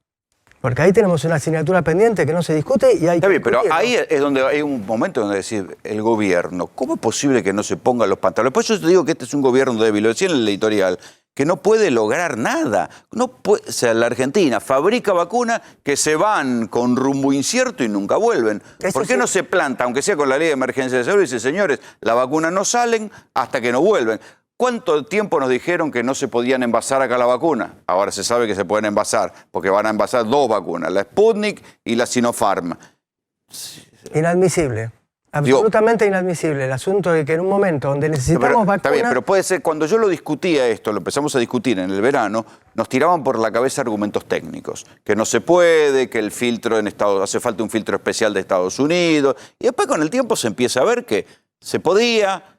Porque ahí tenemos una asignatura pendiente que no se discute y hay que pero ahí es donde hay un momento donde decir, el gobierno, ¿cómo es posible que no se ponga los pantalones? Por eso te digo que este es un gobierno débil, lo decía en el editorial, que no puede lograr nada. O sea, la Argentina fabrica vacunas que se van con rumbo incierto y nunca vuelven. ¿Por qué no se planta, aunque sea con la ley de emergencia de salud, y dice, señores, las vacunas no salen hasta que no vuelven? ¿Cuánto tiempo nos dijeron que no se podían envasar acá la vacuna? Ahora se sabe que se pueden envasar, porque van a envasar dos vacunas, la Sputnik y la Sinopharm. Inadmisible. Absolutamente inadmisible. El asunto de que en un momento donde necesitamos vacunas... Está bien, pero puede ser, cuando yo lo discutía esto, lo empezamos a discutir en el verano, nos tiraban por la cabeza argumentos técnicos. Que no se puede, que el filtro hace falta un filtro especial de Estados Unidos. Y después con el tiempo se empieza a ver que se podía,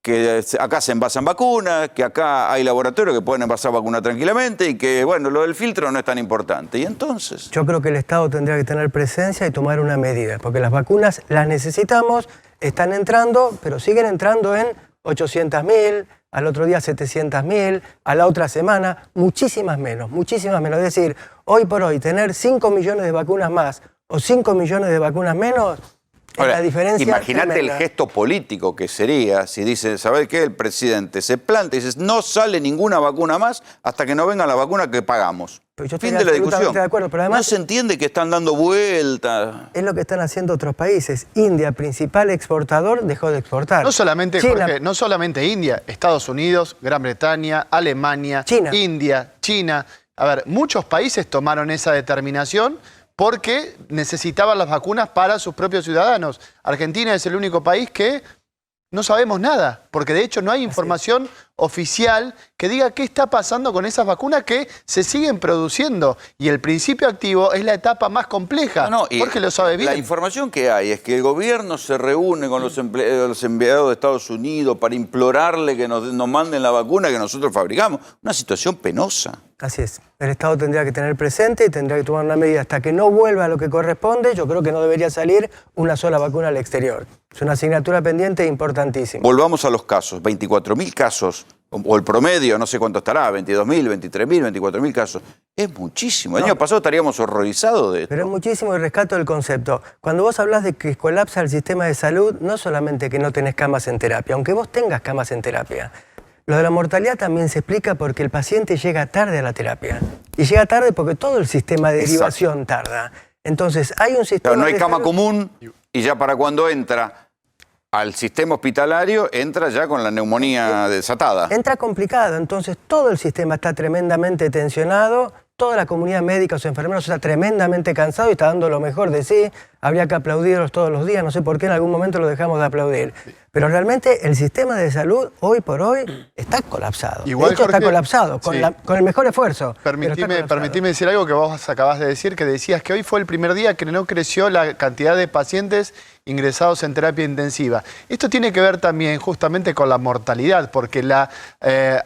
que acá se envasan vacunas, que acá hay laboratorios que pueden envasar vacunas tranquilamente y que, bueno, lo del filtro no es tan importante. ¿Y entonces? Yo creo que el Estado tendría que tener presencia y tomar una medida, porque las vacunas las necesitamos, están entrando, pero siguen entrando en 800.000, al otro día 700.000, a la otra semana muchísimas menos, muchísimas menos. Es decir, hoy por hoy tener 5 millones de vacunas más o 5 millones de vacunas menos, ahora, la diferencia imagínate el tremenda. gesto político que sería si dice, ¿sabes qué? El presidente se planta y dice, no sale ninguna vacuna más hasta que no venga la vacuna que pagamos. Pero yo estoy Fin de la absolutamente discusión. de acuerdo, pero además no se entiende que están dando vueltas. es lo que están haciendo otros países. India, principal exportador, dejó de exportar. No solamente, China, Jorge, no solamente India, Estados Unidos, Gran Bretaña, Alemania, India, China. A ver, muchos países tomaron esa determinación porque necesitaban las vacunas para sus propios ciudadanos. Argentina es el único país que no sabemos nada, porque de hecho no hay información oficial que diga qué está pasando con esas vacunas que se siguen produciendo. Y el principio activo es la etapa más compleja, porque lo sabe bien. La información que hay es que el gobierno se reúne con los enviados de Estados Unidos para implorarle que nos manden la vacuna que nosotros fabricamos. Una situación penosa. Así es. El Estado tendría que tener presente y tendría que tomar una medida hasta que no vuelva a lo que corresponde. Yo creo que no debería salir una sola vacuna al exterior. Es una asignatura pendiente importantísima. Volvamos a los casos. 24.000 casos, o el promedio, no sé cuánto estará, 22.000, 23.000, 24.000 casos. Es muchísimo. El año pasado estaríamos horrorizados de esto. Pero es muchísimo y rescato el concepto. Cuando vos hablas de que colapsa el sistema de salud, no solamente que no tenés camas en terapia, aunque vos tengas camas en terapia. Lo de la mortalidad también se explica porque el paciente llega tarde a la terapia. Y llega tarde porque todo el sistema de derivación tarda. Entonces, hay un sistema... Claro, no hay cama común y ya para cuando entra al sistema hospitalario, entra ya con la neumonía desatada. Entra complicado, entonces todo el sistema está tremendamente tensionado, toda la comunidad médica, los enfermeros está tremendamente cansado y está dando lo mejor de sí. Habría que aplaudirlos todos los días, no sé por qué en algún momento lo dejamos de aplaudir. Pero realmente el sistema de salud, hoy por hoy, está colapsado. Igual, de hecho, Jorge, está colapsado, con el mejor esfuerzo. Permitime decir algo que vos acabás de decir, que decías que hoy fue el primer día que no creció la cantidad de pacientes ingresados en terapia intensiva. Esto tiene que ver también justamente con la mortalidad, porque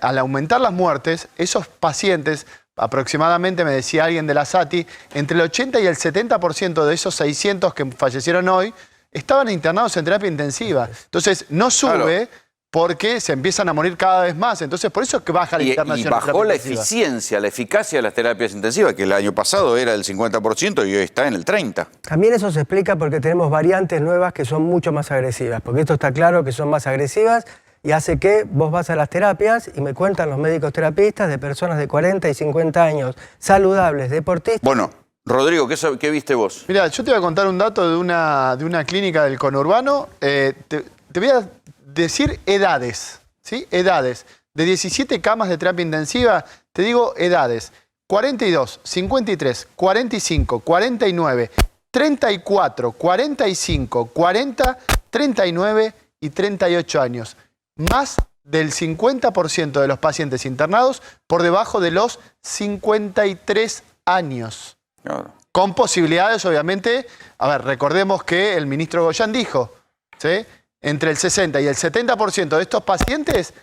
al aumentar las muertes, esos pacientes, aproximadamente, me decía alguien de la SATI, entre el 80 y el 70% de esos 600 que fallecieron hoy estaban internados en terapia intensiva. Entonces, no sube porque se empiezan a morir cada vez más. Entonces, por eso es que baja la internación. Y bajó la eficiencia, la eficacia de las terapias intensivas, que el año pasado era del 50% y hoy está en el 30%. También eso se explica porque tenemos variantes nuevas que son mucho más agresivas. Porque esto está claro que son más agresivas y hace que vos vas a las terapias y me cuentan los médicos terapistas de personas de 40 y 50 años, saludables, deportistas. Bueno, Rodrigo, ¿qué viste vos? Mira, yo te voy a contar un dato de una clínica del conurbano. Te voy a decir edades, ¿sí? Edades. De 17 camas de terapia intensiva, te digo edades. 42, 53, 45, 49, 34, 45, 40, 39 y 38 años. Más del 50% de los pacientes internados por debajo de los 53 años. Claro. Con posibilidades, obviamente, a ver, recordemos que el ministro Goyan dijo, ¿sí? Entre el 60 y el 70% de estos pacientes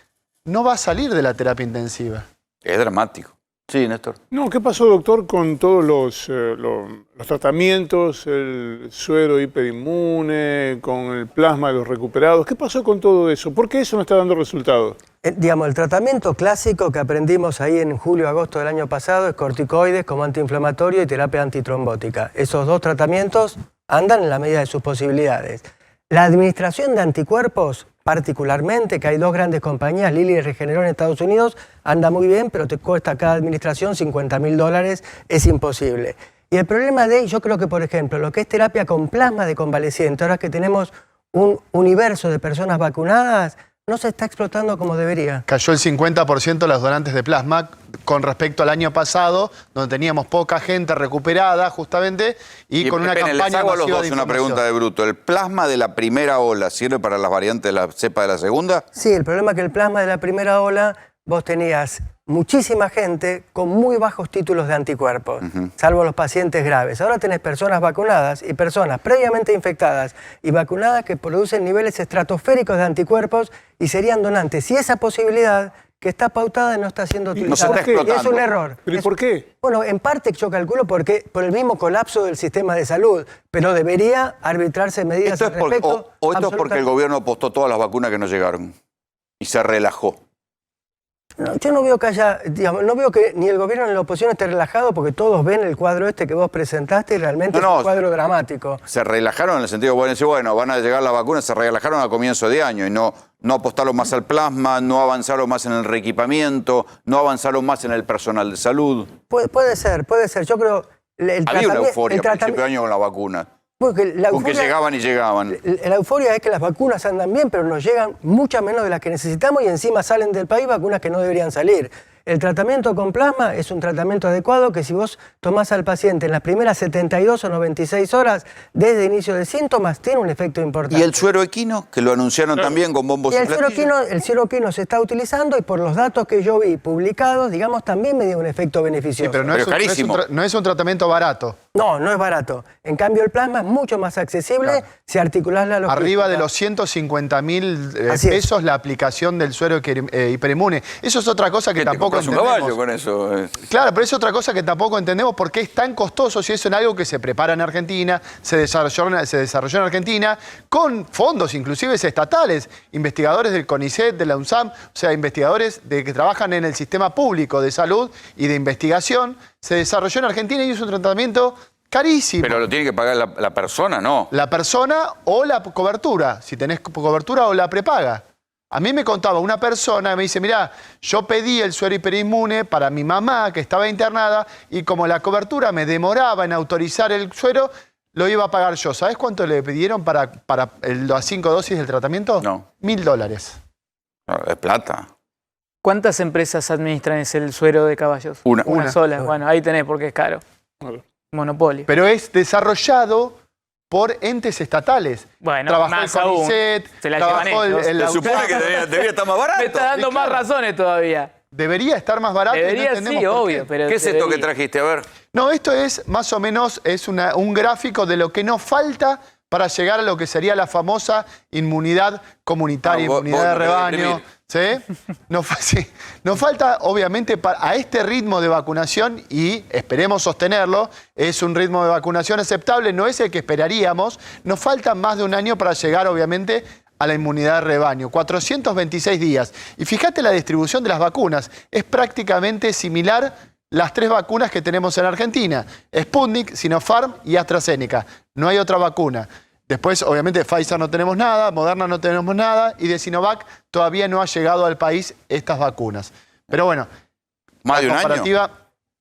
no va a salir de la terapia intensiva. Es dramático. Sí, Néstor. No, ¿qué pasó, doctor, con todos los tratamientos, el suero hiperinmune, con el plasma de los recuperados? ¿Qué pasó con todo eso? ¿Por qué eso no está dando resultados? Digamos, el tratamiento clásico que aprendimos ahí en julio-agosto del año pasado es corticoides como antiinflamatorio y terapia antitrombótica. Esos dos tratamientos andan en la medida de sus posibilidades. La administración de anticuerpos, particularmente, que hay dos grandes compañías, Lilly y Regeneron en Estados Unidos, anda muy bien, pero te cuesta cada administración $50.000, es imposible. Y el problema yo creo que, por ejemplo, lo que es terapia con plasma de convaleciente, ahora que tenemos un universo de personas vacunadas, no se está explotando como debería. Cayó el 50% de los donantes de plasma con respecto al año pasado, donde teníamos poca gente recuperada, justamente, y con una campaña les hago a los masiva dos de una pregunta de bruto. ¿El plasma de la primera ola sirve para las variantes de la cepa de la segunda? Sí, el problema es que el plasma de la primera ola, vos tenías muchísima gente con muy bajos títulos de anticuerpos, salvo los pacientes graves. Ahora tenés personas vacunadas y personas previamente infectadas y vacunadas que producen niveles estratosféricos de anticuerpos y serían donantes. Y esa posibilidad que está pautada y no está siendo utilizada. No se está explotando. Y es un error. ¿Pero y por qué? Bueno, en parte yo calculo por el mismo colapso del sistema de salud, pero debería arbitrarse medidas al respecto. ¿O esto es porque el gobierno apostó todas las vacunas que no llegaron y se relajó? No, yo no veo que haya, digamos, no veo que ni el gobierno ni la oposición esté relajado porque todos ven el cuadro este que vos presentaste y realmente es un cuadro dramático. Se relajaron en el sentido, bueno, van a llegar las vacunas, se relajaron a comienzo de año y no apostaron más al plasma, no avanzaron más en el reequipamiento, no avanzaron más en el personal de salud. Puede ser. Yo creo... Había una euforia a principio de año con la vacuna. Porque Porque llegaban y llegaban. La euforia es que las vacunas andan bien, pero nos llegan muchas menos de las que necesitamos y encima salen del país vacunas que no deberían salir. El tratamiento con plasma es un tratamiento adecuado que si vos tomás al paciente en las primeras 72 o 96 horas desde inicio de síntomas, tiene un efecto importante. ¿Y el suero equino? Que lo anunciaron también con bombos y platillos. El suero equino se está utilizando y por los datos que yo vi publicados, digamos, también me dio un efecto beneficioso. Sí, pero no es un tramento barato. No es barato. En cambio, el plasma es mucho más accesible si articulás la logística. Arriba de los 150.000 pesos la aplicación del suero hiperinmune. Eso es otra cosa que tampoco entendemos. Un caballo con eso. Claro, pero es otra cosa que tampoco entendemos por qué es tan costoso si eso es algo que se prepara en Argentina, se desarrolló en Argentina, con fondos inclusive estatales, investigadores del CONICET, de la UNSAM, o sea, investigadores que trabajan en el sistema público de salud y de investigación, se desarrolló en Argentina y es un tratamiento carísimo. Pero lo tiene que pagar la persona, ¿no? La persona o la cobertura, si tenés cobertura o la prepaga. A mí me contaba una persona, me dice, mirá, yo pedí el suero hiperinmune para mi mamá que estaba internada y como la cobertura me demoraba en autorizar el suero, lo iba a pagar yo. ¿Sabés cuánto le pidieron para las 5 dosis del tratamiento? No. $1.000. Es plata. ¿Cuántas empresas administran el suero de caballos? Una sola. Bueno, ahí tenés porque es caro. Monopolio. Pero es desarrollado por entes estatales. Bueno, trabajó más el CONICET, aún. Se la llevan ellos. Se supone que debería estar más barato. Me está dando más razones todavía. Debería estar más barato. Debería, y no sí, obvio. Pero ¿qué es esto que trajiste? A ver. No, esto es más o menos un gráfico de lo que nos falta para llegar a lo que sería la famosa inmunidad comunitaria, inmunidad de rebaño. ¿Sí? Nos falta, obviamente, a este ritmo de vacunación, y esperemos sostenerlo, es un ritmo de vacunación aceptable, no es el que esperaríamos, nos falta más de un año para llegar, obviamente, a la inmunidad de rebaño, 426 días. Y fíjate la distribución de las vacunas, es prácticamente similar las 3 vacunas que tenemos en Argentina, Sputnik, Sinopharm y AstraZeneca, no hay otra vacuna. Después, obviamente, de Pfizer no tenemos nada, Moderna no tenemos nada, y de Sinovac todavía no ha llegado al país estas vacunas. Pero bueno, más de un año.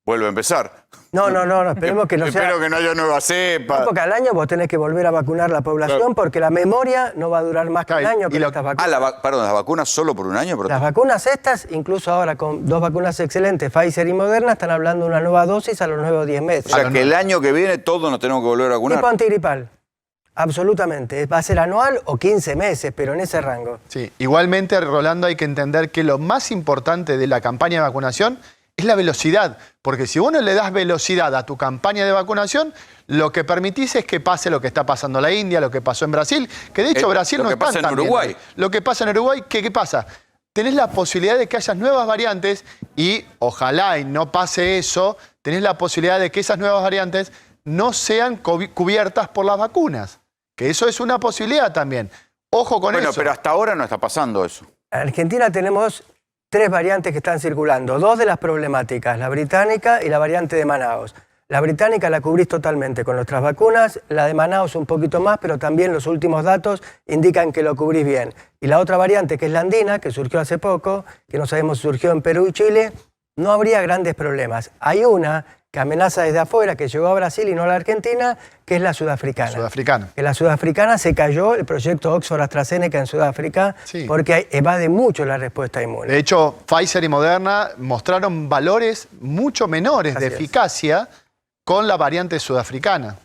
Vuelve a empezar. No, esperemos que no sea... Espero que no haya nueva cepa. No, porque al año vos tenés que volver a vacunar la población porque la memoria no va a durar más que un año con estas vacunas. ¿Las vacunas solo por un año? Las vacunas estas, incluso ahora con 2 vacunas excelentes, Pfizer y Moderna, están hablando de una nueva dosis a los nuevos 10 meses. O sea, que el año que viene todos nos tenemos que volver a vacunar. Tipo antigripal. Absolutamente. Va a ser anual o 15 meses, pero en ese rango. Sí, igualmente, Rolando, hay que entender que lo más importante de la campaña de vacunación es la velocidad. Porque si vos no le das velocidad a tu campaña de vacunación, lo que permitís es que pase lo que está pasando en la India, lo que pasó en Brasil, que de hecho Brasil no está tan bien. Lo que pasa en Uruguay, ¿qué pasa? Tenés la posibilidad de que haya nuevas variantes y ojalá y no pase eso, tenés la posibilidad de que esas nuevas variantes no sean cubiertas por las vacunas. Que eso es una posibilidad también. Ojo con eso. Bueno, pero hasta ahora no está pasando eso. En Argentina tenemos 3 variantes que están circulando. 2 de las problemáticas, la británica y la variante de Manaos. La británica la cubrís totalmente con nuestras vacunas, la de Manaos un poquito más, pero también los últimos datos indican que lo cubrís bien. Y la otra variante, que es la andina, que surgió hace poco, que no sabemos si surgió en Perú y Chile, no habría grandes problemas. Hay una que amenaza desde afuera, que llegó a Brasil y no a la Argentina, que es la sudafricana. Que la sudafricana se cayó, el proyecto Oxford-AstraZeneca en Sudáfrica, porque evade mucho la respuesta inmune. De hecho, Pfizer y Moderna mostraron valores mucho menores de eficacia con la variante sudafricana,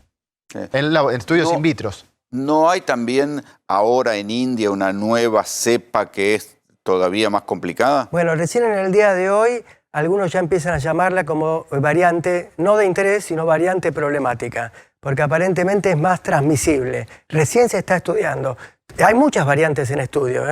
en estudios in vitro. ¿No hay también ahora en India una nueva cepa que es todavía más complicada? Bueno, recién en el día de hoy algunos ya empiezan a llamarla como variante, no de interés, sino variante problemática, porque aparentemente es más transmisible. Recién se está estudiando. Hay muchas variantes en estudio,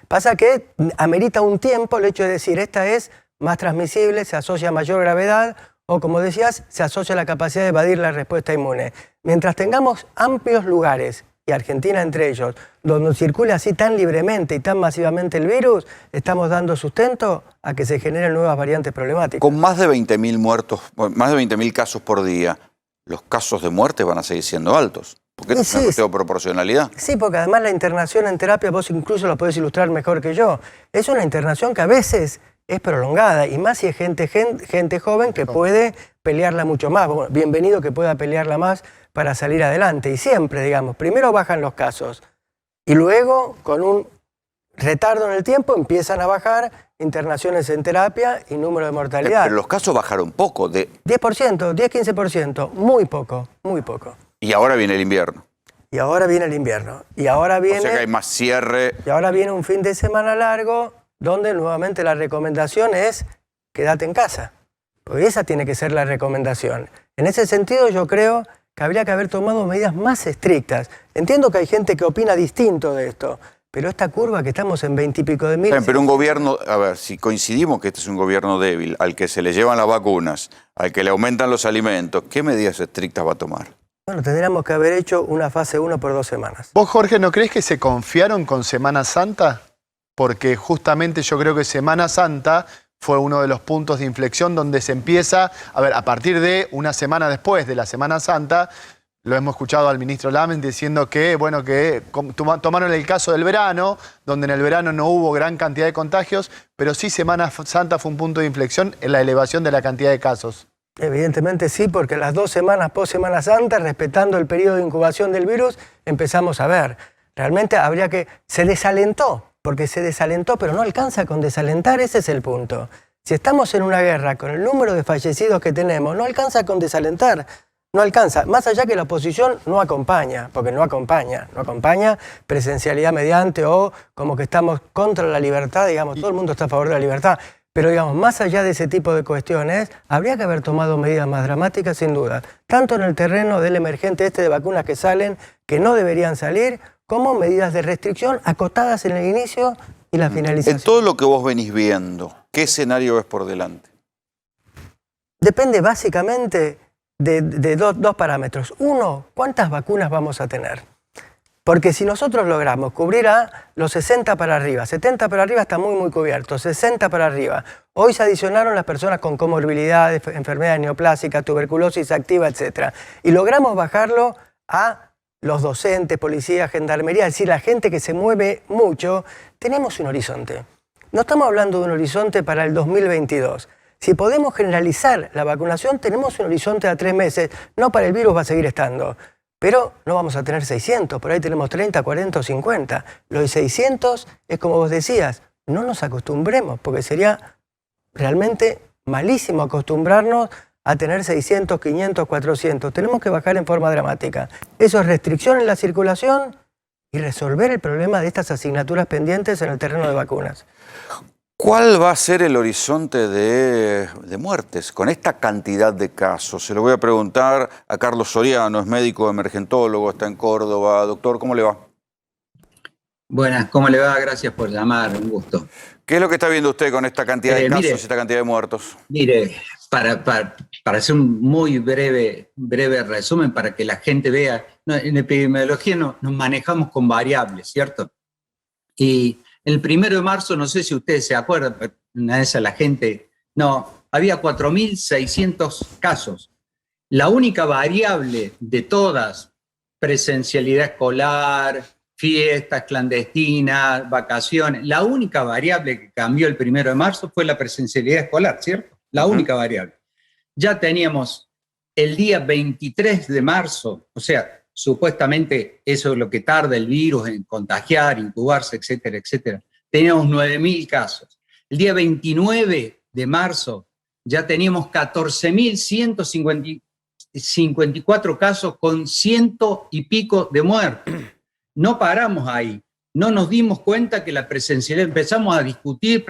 Pasa que amerita un tiempo el hecho de decir, esta es más transmisible, se asocia a mayor gravedad, o como decías, se asocia a la capacidad de evadir la respuesta inmune. Mientras tengamos amplios lugares y Argentina entre ellos, donde circula así tan libremente y tan masivamente el virus, estamos dando sustento a que se generen nuevas variantes problemáticas. Con más de 20.000 muertos, más de 20.000 casos por día, los casos de muerte van a seguir siendo altos. Porque es una cuestión de proporcionalidad. Sí, porque además la internación en terapia, vos incluso lo podés ilustrar mejor que yo, es una internación que a veces es prolongada, y más si es gente joven que puede pelearla mucho más. Bueno, bienvenido que pueda pelearla más para salir adelante. Y siempre, digamos, primero bajan los casos y luego, con un retardo en el tiempo, empiezan a bajar internaciones en terapia y número de mortalidad. Pero los casos bajaron poco. 10%, 10-15%, muy poco, muy poco. Y ahora viene el invierno. Y ahora viene el invierno. Y ahora viene, o sea que hay más cierre. Y ahora viene un fin de semana largo donde nuevamente la recomendación es quédate en casa. Porque esa tiene que ser la recomendación. En ese sentido yo creo que habría que haber tomado medidas más estrictas. Entiendo que hay gente que opina distinto de esto, pero esta curva que estamos en 20 y pico de mil... Pero un gobierno, a ver, si coincidimos que este es un gobierno débil, al que se le llevan las vacunas, al que le aumentan los alimentos, ¿qué medidas estrictas va a tomar? Bueno, tendríamos que haber hecho una fase 1 por 2 semanas. ¿Vos, Jorge, no crees que se confiaron con Semana Santa? Porque justamente yo creo que Semana Santa fue uno de los puntos de inflexión donde se empieza, a ver, a partir de una semana después de la Semana Santa, lo hemos escuchado al ministro Lamen diciendo que, bueno, que tomaron el caso del verano, donde en el verano no hubo gran cantidad de contagios, pero sí Semana Santa fue un punto de inflexión en la elevación de la cantidad de casos. Evidentemente sí, porque las 2 semanas post Semana Santa, respetando el periodo de incubación del virus, empezamos a ver. Realmente habría que... Se desalentó, porque se desalentó, pero no alcanza con desalentar, ese es el punto. Si estamos en una guerra con el número de fallecidos que tenemos, no alcanza con desalentar, no alcanza. Más allá que la oposición no acompaña, porque no acompaña presencialidad mediante o como que estamos contra la libertad, digamos, todo el mundo está a favor de la libertad. Pero, digamos, más allá de ese tipo de cuestiones, habría que haber tomado medidas más dramáticas, sin duda. Tanto en el terreno del emergente de vacunas que salen, que no deberían salir, como medidas de restricción acotadas en el inicio y la finalización. En todo lo que vos venís viendo, ¿qué escenario ves por delante? Depende básicamente de dos parámetros. Uno, ¿cuántas vacunas vamos a tener? Porque si nosotros logramos cubrir a los 60 para arriba, 70 para arriba está muy cubierto, 60 para arriba. Hoy se adicionaron las personas con comorbilidades, enfermedades neoplásicas, tuberculosis activa, etc. Y logramos bajarlo a los docentes, policías, gendarmería, es decir, la gente que se mueve mucho. Tenemos un horizonte. No estamos hablando de un horizonte para el 2022. Si podemos generalizar la vacunación, tenemos un horizonte a 3 meses. No para el virus va a seguir estando. Pero no vamos a tener 600, por ahí tenemos 30, 40 o 50. Los 600 es como vos decías, no nos acostumbremos, porque sería realmente malísimo acostumbrarnos a tener 600, 500, 400. Tenemos que bajar en forma dramática. Eso es restricción en la circulación y resolver el problema de estas asignaturas pendientes en el terreno de vacunas. ¿Cuál va a ser el horizonte de muertes con esta cantidad de casos? Se lo voy a preguntar a Carlos Soriano, es médico emergentólogo, está en Córdoba. Doctor, ¿cómo le va? Buenas, ¿cómo le va? Gracias por llamar, un gusto. ¿Qué es lo que está viendo usted con esta cantidad de casos y esta cantidad de muertos? Mire, para hacer un muy breve resumen para que la gente vea, en epidemiología nos manejamos con variables, ¿cierto? Y el 1 de marzo, no sé si ustedes se acuerdan, pero una vez a la gente, había 4.600 casos. La única variable de todas, presencialidad escolar, fiestas clandestinas, vacaciones, la única variable que cambió el 1 de marzo fue la presencialidad escolar, ¿cierto? La única variable. Ya teníamos el día 23 de marzo, o sea, supuestamente eso es lo que tarda el virus en contagiar, incubarse, etcétera, etcétera. Teníamos 9.000 casos. El día 29 de marzo ya teníamos 14.154 casos con 100 y pico de muertos. No paramos ahí. No nos dimos cuenta que la presencialidad, empezamos a discutir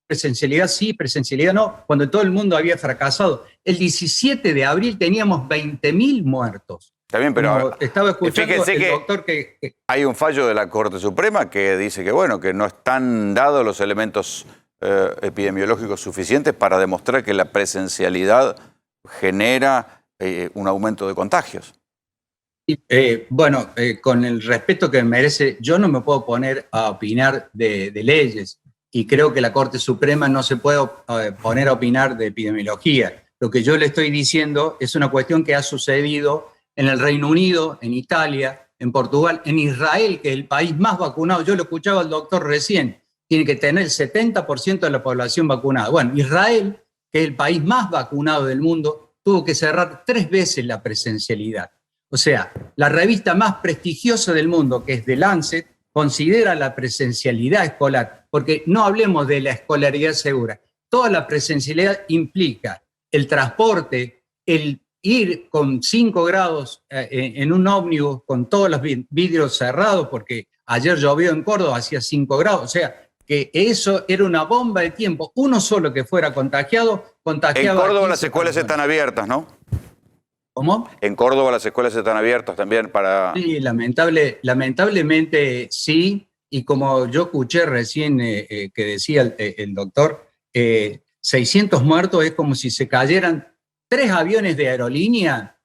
presencialidad sí, presencialidad no, cuando todo el mundo había fracasado. El 17 de abril teníamos 20.000 muertos. Está bien, pero estaba escuchando el doctor que hay un fallo de la Corte Suprema que dice que, bueno, que no están dados los elementos epidemiológicos suficientes para demostrar que la presencialidad genera un aumento de contagios. Bueno, con el respeto que me merece, yo no me puedo poner a opinar de leyes y creo que la Corte Suprema no se puede poner a opinar de epidemiología. Lo que yo le estoy diciendo es una cuestión que ha sucedido en el Reino Unido, en Italia, en Portugal, en Israel, que es el país más vacunado. Yo lo escuchaba al doctor recién, tiene que tener el 70% de la población vacunada. Bueno, Israel, que es el país más vacunado del mundo, tuvo que cerrar 3 veces la presencialidad. O sea, la revista más prestigiosa del mundo, que es The Lancet, considera la presencialidad escolar, porque no hablemos de la escolaridad segura. Toda la presencialidad implica el transporte, el ir con 5 grados en un ómnibus con todos los vidrios cerrados, porque ayer llovió en Córdoba, hacía 5 grados, o sea, que eso era una bomba de tiempo. Uno solo que fuera contagiaba. En Córdoba las escuelas están abiertas, ¿no? ¿Cómo? En Córdoba las escuelas están abiertas también para... Sí, lamentablemente sí, y como yo escuché recién que decía el doctor, 600 muertos es como si se cayeran 3 aviones de aerolínea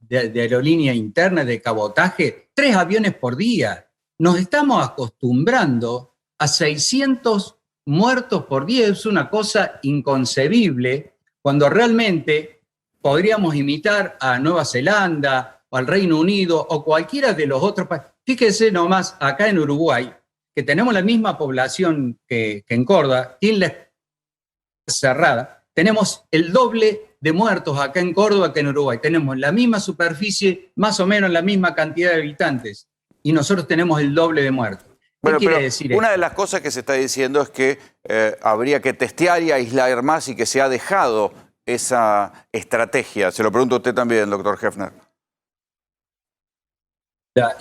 interna, de cabotaje, 3 aviones por día. Nos estamos acostumbrando a 600 muertos por día, es una cosa inconcebible, cuando realmente podríamos imitar a Nueva Zelanda o al Reino Unido o cualquiera de los otros países. Fíjese nomás, acá en Uruguay, que tenemos la misma población que en Córdoba, tiene la cerrada, tenemos el doble de muertos acá en Córdoba que en Uruguay. Tenemos la misma superficie, más o menos la misma cantidad de habitantes, y nosotros tenemos el doble de muertos. Bueno, ¿Qué quiere decir una esto? de las cosas que se está diciendo es que habría que testear y aislar más y que se ha dejado esa estrategia. Se lo pregunto a usted también, doctor Hefner.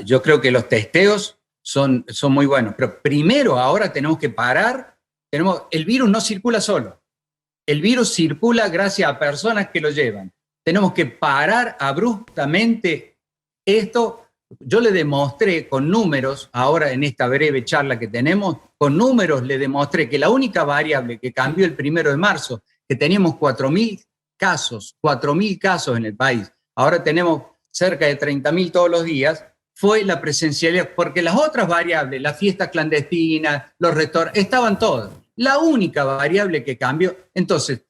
Yo creo que los testeos son muy buenos, pero primero ahora tenemos que parar. El virus no circula solo. El virus circula gracias a personas que lo llevan. Tenemos que parar abruptamente esto. Yo le demostré con números, ahora en esta breve charla que tenemos, con números le demostré que la única variable que cambió el 1 de marzo, que teníamos 4.000 casos en el país, ahora tenemos cerca de 30.000 todos los días, fue la presencialidad, porque las otras variables, las fiestas clandestinas, los restaurantes, estaban todas. La única variable que cambió, entonces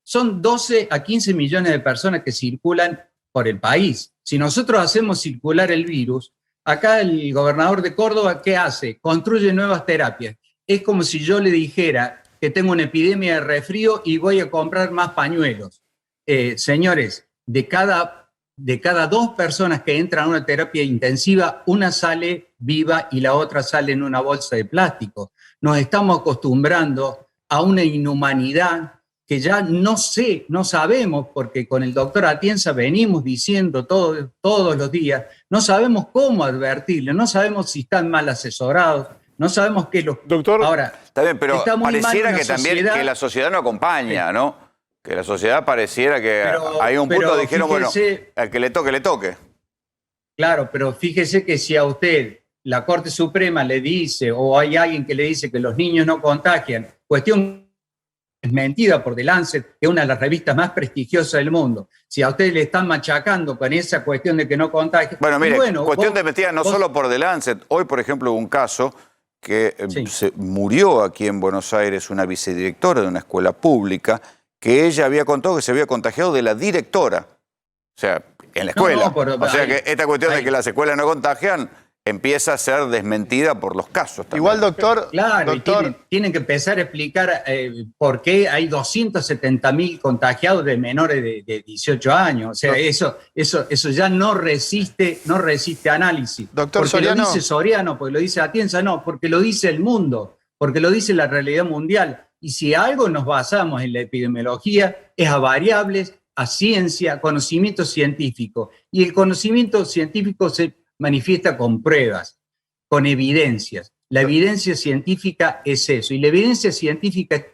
son 12 a 15 millones de personas que circulan por el país. Si nosotros hacemos circular el virus, acá el gobernador de Córdoba, ¿qué hace? Construye nuevas terapias. Es como si yo le dijera que tengo una epidemia de resfrío y voy a comprar más pañuelos. Señores, de cada 2 personas que entran a una terapia intensiva, una sale viva y la otra sale en una bolsa de plástico. Nos estamos acostumbrando a una inhumanidad que ya no sabemos, porque con el doctor Atienza venimos diciendo todos los días, no sabemos cómo advertirle, no sabemos si están mal asesorados, no sabemos qué los... Doctor, ahora, está bien, pero pareciera que también que la sociedad no acompaña, ¿no? Que la sociedad pareciera que hay un punto dijeron, fíjese, bueno, al que le toque, le toque. Claro, pero fíjese que si a usted la Corte Suprema le dice, o hay alguien que le dice que los niños no contagian, cuestión es mentira por The Lancet, que es una de las revistas más prestigiosas del mundo. Si a usted le están machacando con esa cuestión de que no contagia... Bueno, mire, cuestión de mentira no solo por The Lancet. Hoy, por ejemplo, hubo un caso que murió aquí en Buenos Aires una vicedirectora de una escuela pública que ella había contado que se había contagiado de la directora. O sea, en la escuela. O sea que esta cuestión de que las escuelas no contagian empieza a ser desmentida por los casos también. Igual, doctor... Claro, doctor, tienen que empezar a explicar por qué hay 270.000 contagiados de menores de 18 años. O sea, eso ya no resiste análisis. Doctor porque Soriano... lo dice Soriano, porque lo dice Atienza, no, porque lo dice el mundo, porque lo dice la realidad mundial. Y si algo nos basamos en la epidemiología es a variables, a ciencia, conocimiento científico. Y el conocimiento científico se manifiesta con pruebas, con evidencias. La evidencia científica es eso. Y la evidencia científica es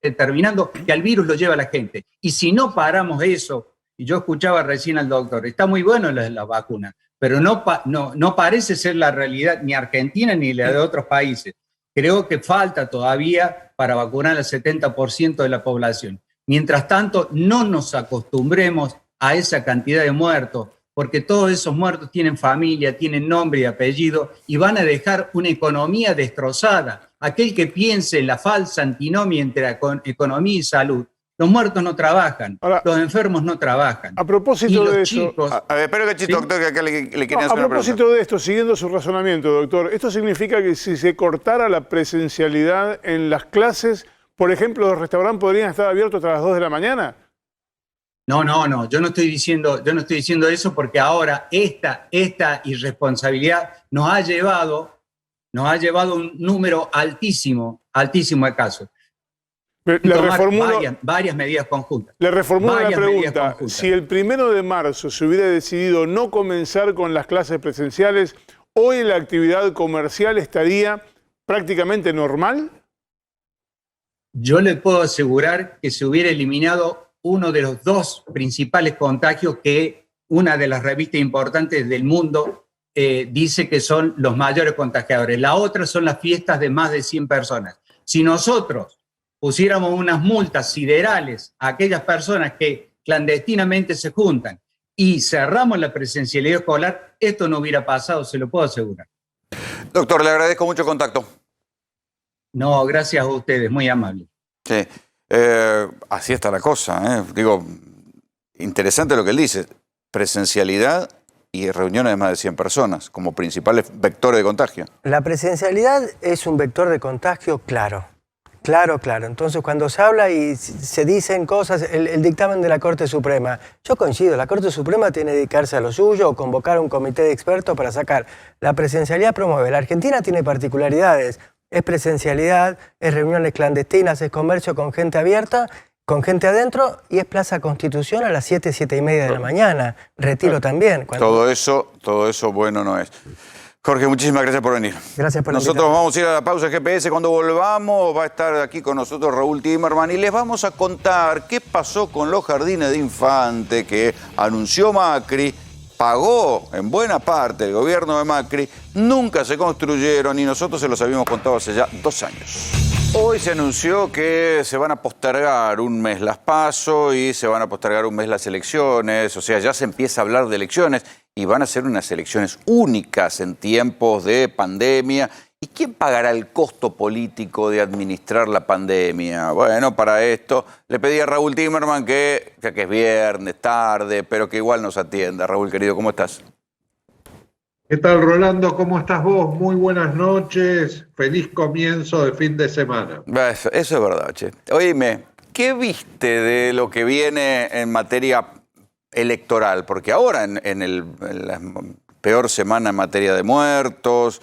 determinando que al virus lo lleva la gente. Y si no paramos eso, y yo escuchaba recién al doctor, está muy bueno la vacuna, pero no parece ser la realidad ni argentina ni la de otros países. Creo que falta todavía para vacunar al 70% de la población. Mientras tanto, no nos acostumbremos a esa cantidad de muertos, porque todos esos muertos tienen familia, tienen nombre y apellido y van a dejar una economía destrozada. Aquel que piense en la falsa antinomia entre economía y salud, los muertos no trabajan, los enfermos no trabajan. A propósito de eso... espero que Chito, doctor, que acá le quería hacer una pregunta. A propósito de esto, siguiendo su razonamiento, doctor, ¿esto significa que si se cortara la presencialidad en las clases, por ejemplo, los restaurantes podrían estar abiertos hasta las 2 de la mañana? No, yo no estoy diciendo eso porque ahora esta irresponsabilidad nos ha llevado un número altísimo de casos. Varias medidas conjuntas. Le reformulo la pregunta. Si el 1 de marzo se hubiera decidido no comenzar con las clases presenciales, ¿hoy la actividad comercial estaría prácticamente normal? Yo le puedo asegurar que se hubiera eliminado uno de los 2 principales contagios que una de las revistas importantes del mundo dice que son los mayores contagiadores. La otra son las fiestas de más de 100 personas. Si nosotros pusiéramos unas multas siderales a aquellas personas que clandestinamente se juntan y cerramos la presencialidad escolar, esto no hubiera pasado, se lo puedo asegurar. Doctor, le agradezco mucho el contacto. No, gracias a ustedes, muy amable. Sí, así está la cosa, ¿eh? Digo, interesante lo que él dice, presencialidad y reuniones de más de 100 personas como principales vectores de contagio. La presencialidad es un vector de contagio claro. Claro. Entonces, cuando se habla y se dicen cosas, el dictamen de la Corte Suprema, yo coincido, la Corte Suprema tiene que dedicarse a lo suyo o convocar a un comité de expertos para sacar. La presencialidad promueve. La Argentina tiene particularidades. Es presencialidad, es reuniones clandestinas, es comercio con gente abierta, con gente adentro, y es Plaza Constitución a las 7, 7:30 de la mañana. Retiro también. Todo eso bueno no es. Jorge, muchísimas gracias por venir. Gracias por Nosotros vamos a ir a la pausa GPS. Cuando volvamos va a estar aquí con nosotros Raúl Timerman y les vamos a contar qué pasó con los jardines de infante que anunció Macri, pagó en buena parte el gobierno de Macri, nunca se construyeron y nosotros se los habíamos contado hace ya 2 años. Hoy se anunció que se van a postergar un mes las PASO y se van a postergar un mes las elecciones, o sea, ya se empieza a hablar de elecciones y van a ser unas elecciones únicas en tiempos de pandemia. ¿Y quién pagará el costo político de administrar la pandemia? Bueno, para esto le pedí a Raúl Timerman que, ya que es viernes, tarde, pero que igual nos atienda. Raúl, querido, ¿cómo estás? ¿Qué tal, Rolando? ¿Cómo estás vos? Muy buenas noches. Feliz comienzo de fin de semana. Eso es verdad, che. Oíme, ¿qué viste de lo que viene en materia electoral? Porque ahora, en la peor semana en materia de muertos,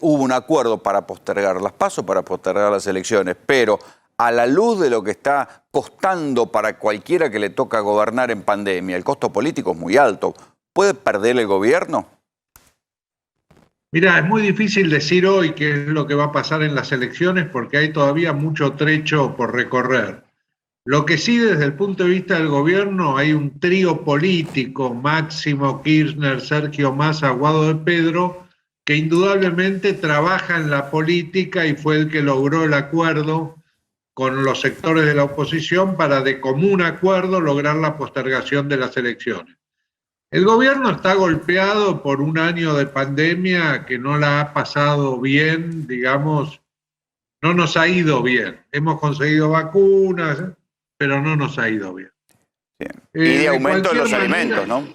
hubo un acuerdo para postergar las PASO, para postergar las elecciones, pero a la luz de lo que está costando para cualquiera que le toca gobernar en pandemia, el costo político es muy alto. ¿Puede perder el gobierno? Mira, es muy difícil decir hoy qué es lo que va a pasar en las elecciones porque hay todavía mucho trecho por recorrer. Lo que sí, desde el punto de vista del gobierno, hay un trío político, Máximo Kirchner, Sergio Massa, Guado de Pedro, que indudablemente trabaja en la política y fue el que logró el acuerdo con los sectores de la oposición para de común acuerdo lograr la postergación de las elecciones. El gobierno está golpeado por un año de pandemia que no la ha pasado bien, digamos, no nos ha ido bien. Hemos conseguido vacunas, pero no nos ha ido bien. Y de aumento de los alimentos, ¿no?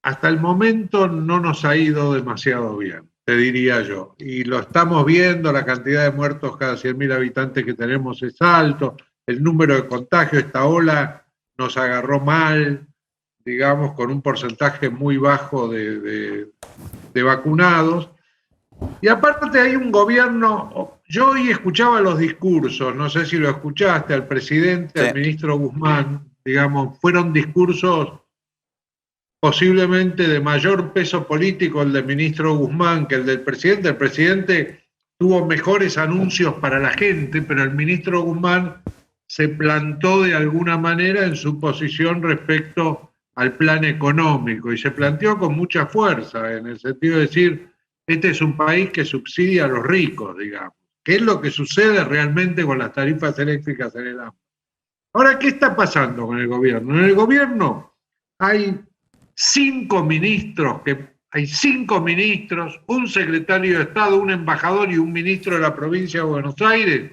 Hasta el momento no nos ha ido demasiado bien, te diría yo. Y lo estamos viendo, la cantidad de muertos cada 100.000 habitantes que tenemos es alto, el número de contagios, esta ola nos agarró mal, digamos, con un porcentaje muy bajo de vacunados. Y aparte hay un gobierno, yo hoy escuchaba los discursos, no sé si lo escuchaste, al presidente, al ministro Guzmán, digamos, fueron discursos posiblemente de mayor peso político el del ministro Guzmán que el del presidente. El presidente tuvo mejores anuncios para la gente, pero el ministro Guzmán se plantó de alguna manera en su posición respecto al plan económico y se planteó con mucha fuerza en el sentido de decir, este es un país que subsidia a los ricos, digamos. ¿Qué es lo que sucede realmente con las tarifas eléctricas en el AMBA? Ahora, ¿qué está pasando con el gobierno? En el gobierno hay 5 ministros, hay 5 ministros, un secretario de Estado, un embajador y un ministro de la provincia de Buenos Aires,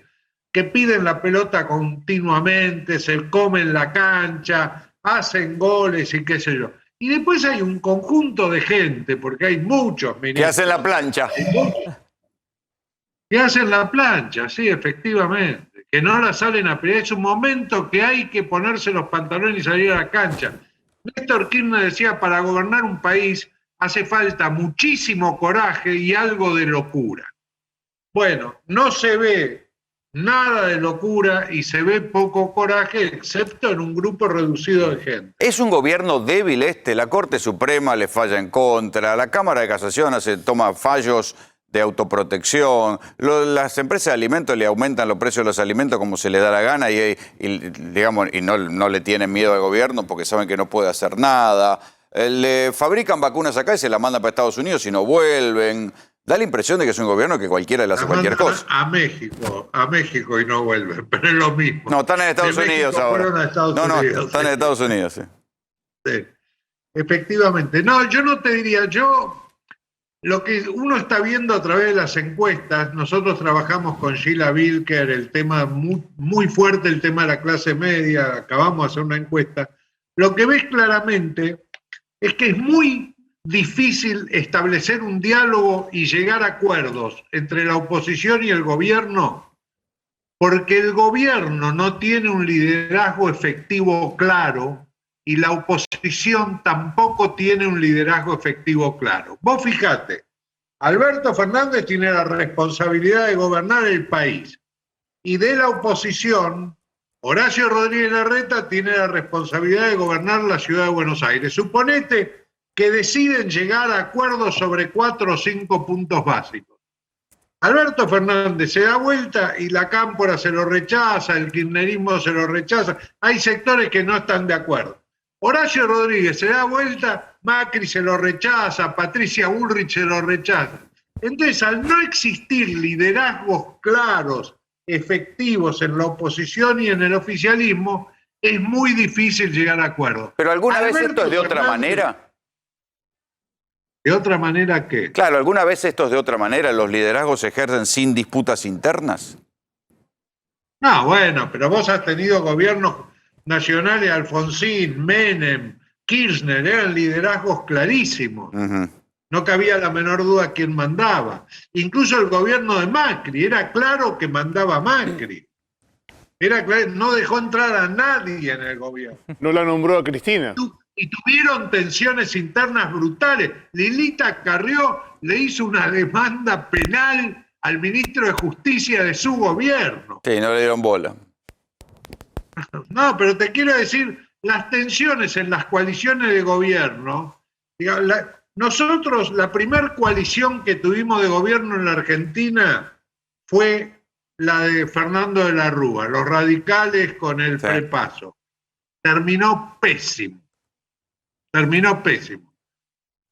que piden la pelota continuamente, se comen la cancha, hacen goles y qué sé yo. Y después hay un conjunto de gente, porque hay muchos ministros. Que hacen la plancha. Que hacen la plancha, sí, efectivamente. Que no la salen a pelear. Es un momento que hay que ponerse los pantalones y salir a la cancha. Néstor Kirchner decía, para gobernar un país hace falta muchísimo coraje y algo de locura. Bueno, no se ve nada de locura y se ve poco coraje, excepto en un grupo reducido de gente. Es un gobierno débil la Corte Suprema le falla en contra, la Cámara de Casación toma fallos de autoprotección, las empresas de alimentos le aumentan los precios de los alimentos como se les da la gana digamos, no le tienen miedo al gobierno porque saben que no puede hacer nada. Le fabrican vacunas acá y se las mandan para Estados Unidos y no vuelven. Da la impresión de que es un gobierno que cualquiera le hace cualquier cosa. A México y no vuelven, pero es lo mismo. No, están en Estados Unidos ahora. Unidos, están en Estados Unidos, sí. Sí. Efectivamente. No, yo no te diría, lo que uno está viendo a través de las encuestas, nosotros trabajamos con Sheila Wilker, el tema muy fuerte, el tema de la clase media, acabamos de hacer una encuesta. Lo que ves claramente es que es muy difícil establecer un diálogo y llegar a acuerdos entre la oposición y el gobierno, porque el gobierno no tiene un liderazgo efectivo claro y la oposición tampoco tiene un liderazgo efectivo claro. Vos fijate, Alberto Fernández tiene la responsabilidad de gobernar el país y de la oposición, Horacio Rodríguez Larreta tiene la responsabilidad de gobernar la ciudad de Buenos Aires. Suponete que deciden llegar a acuerdos sobre 4 o 5 puntos básicos. Alberto Fernández se da vuelta y la Cámpora se lo rechaza, el kirchnerismo se lo rechaza. Hay sectores que no están de acuerdo. Horacio Rodríguez se da vuelta, Macri se lo rechaza, Patricia Bullrich se lo rechaza. Entonces, al no existir liderazgos claros, efectivos en la oposición y en el oficialismo, es muy difícil llegar a acuerdos. ¿Pero alguna vez esto es de otra manera? ¿De otra manera qué? Claro, ¿alguna vez esto es de otra manera? ¿Los liderazgos se ejercen sin disputas internas? No, bueno, pero vos has tenido gobiernos nacionales, Alfonsín, Menem, Kirchner, eran liderazgos clarísimos. No cabía la menor duda quién mandaba. Incluso el gobierno de Macri, era claro que mandaba Macri. Era claro, no dejó entrar a nadie en el gobierno. No la nombró a Cristina. Y tuvieron tensiones internas brutales. Lilita Carrió le hizo una demanda penal al ministro de Justicia de su gobierno. Sí, no le dieron bola. No, pero te quiero decir, las tensiones en las coaliciones de gobierno, nosotros, la primer coalición que tuvimos de gobierno en la Argentina fue la de Fernando de la Rúa, los radicales con el prepaso. Terminó pésimo.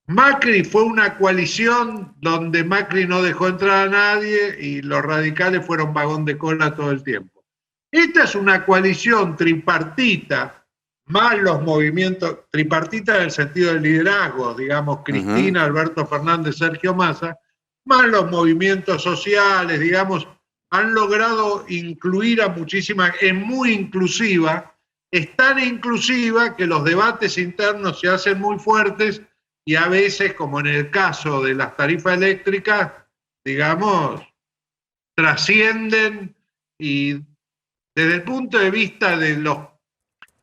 Macri fue una coalición donde Macri no dejó entrar a nadie y los radicales fueron vagón de cola todo el tiempo. Esta es una coalición tripartita, más los movimientos, tripartita en el sentido del liderazgo, digamos, Cristina, Alberto Fernández, Sergio Massa, más los movimientos sociales, digamos, han logrado incluir a muchísimas, es muy inclusiva, es tan inclusiva que los debates internos se hacen muy fuertes y a veces, como en el caso de las tarifas eléctricas, digamos, trascienden y desde el punto de vista de los...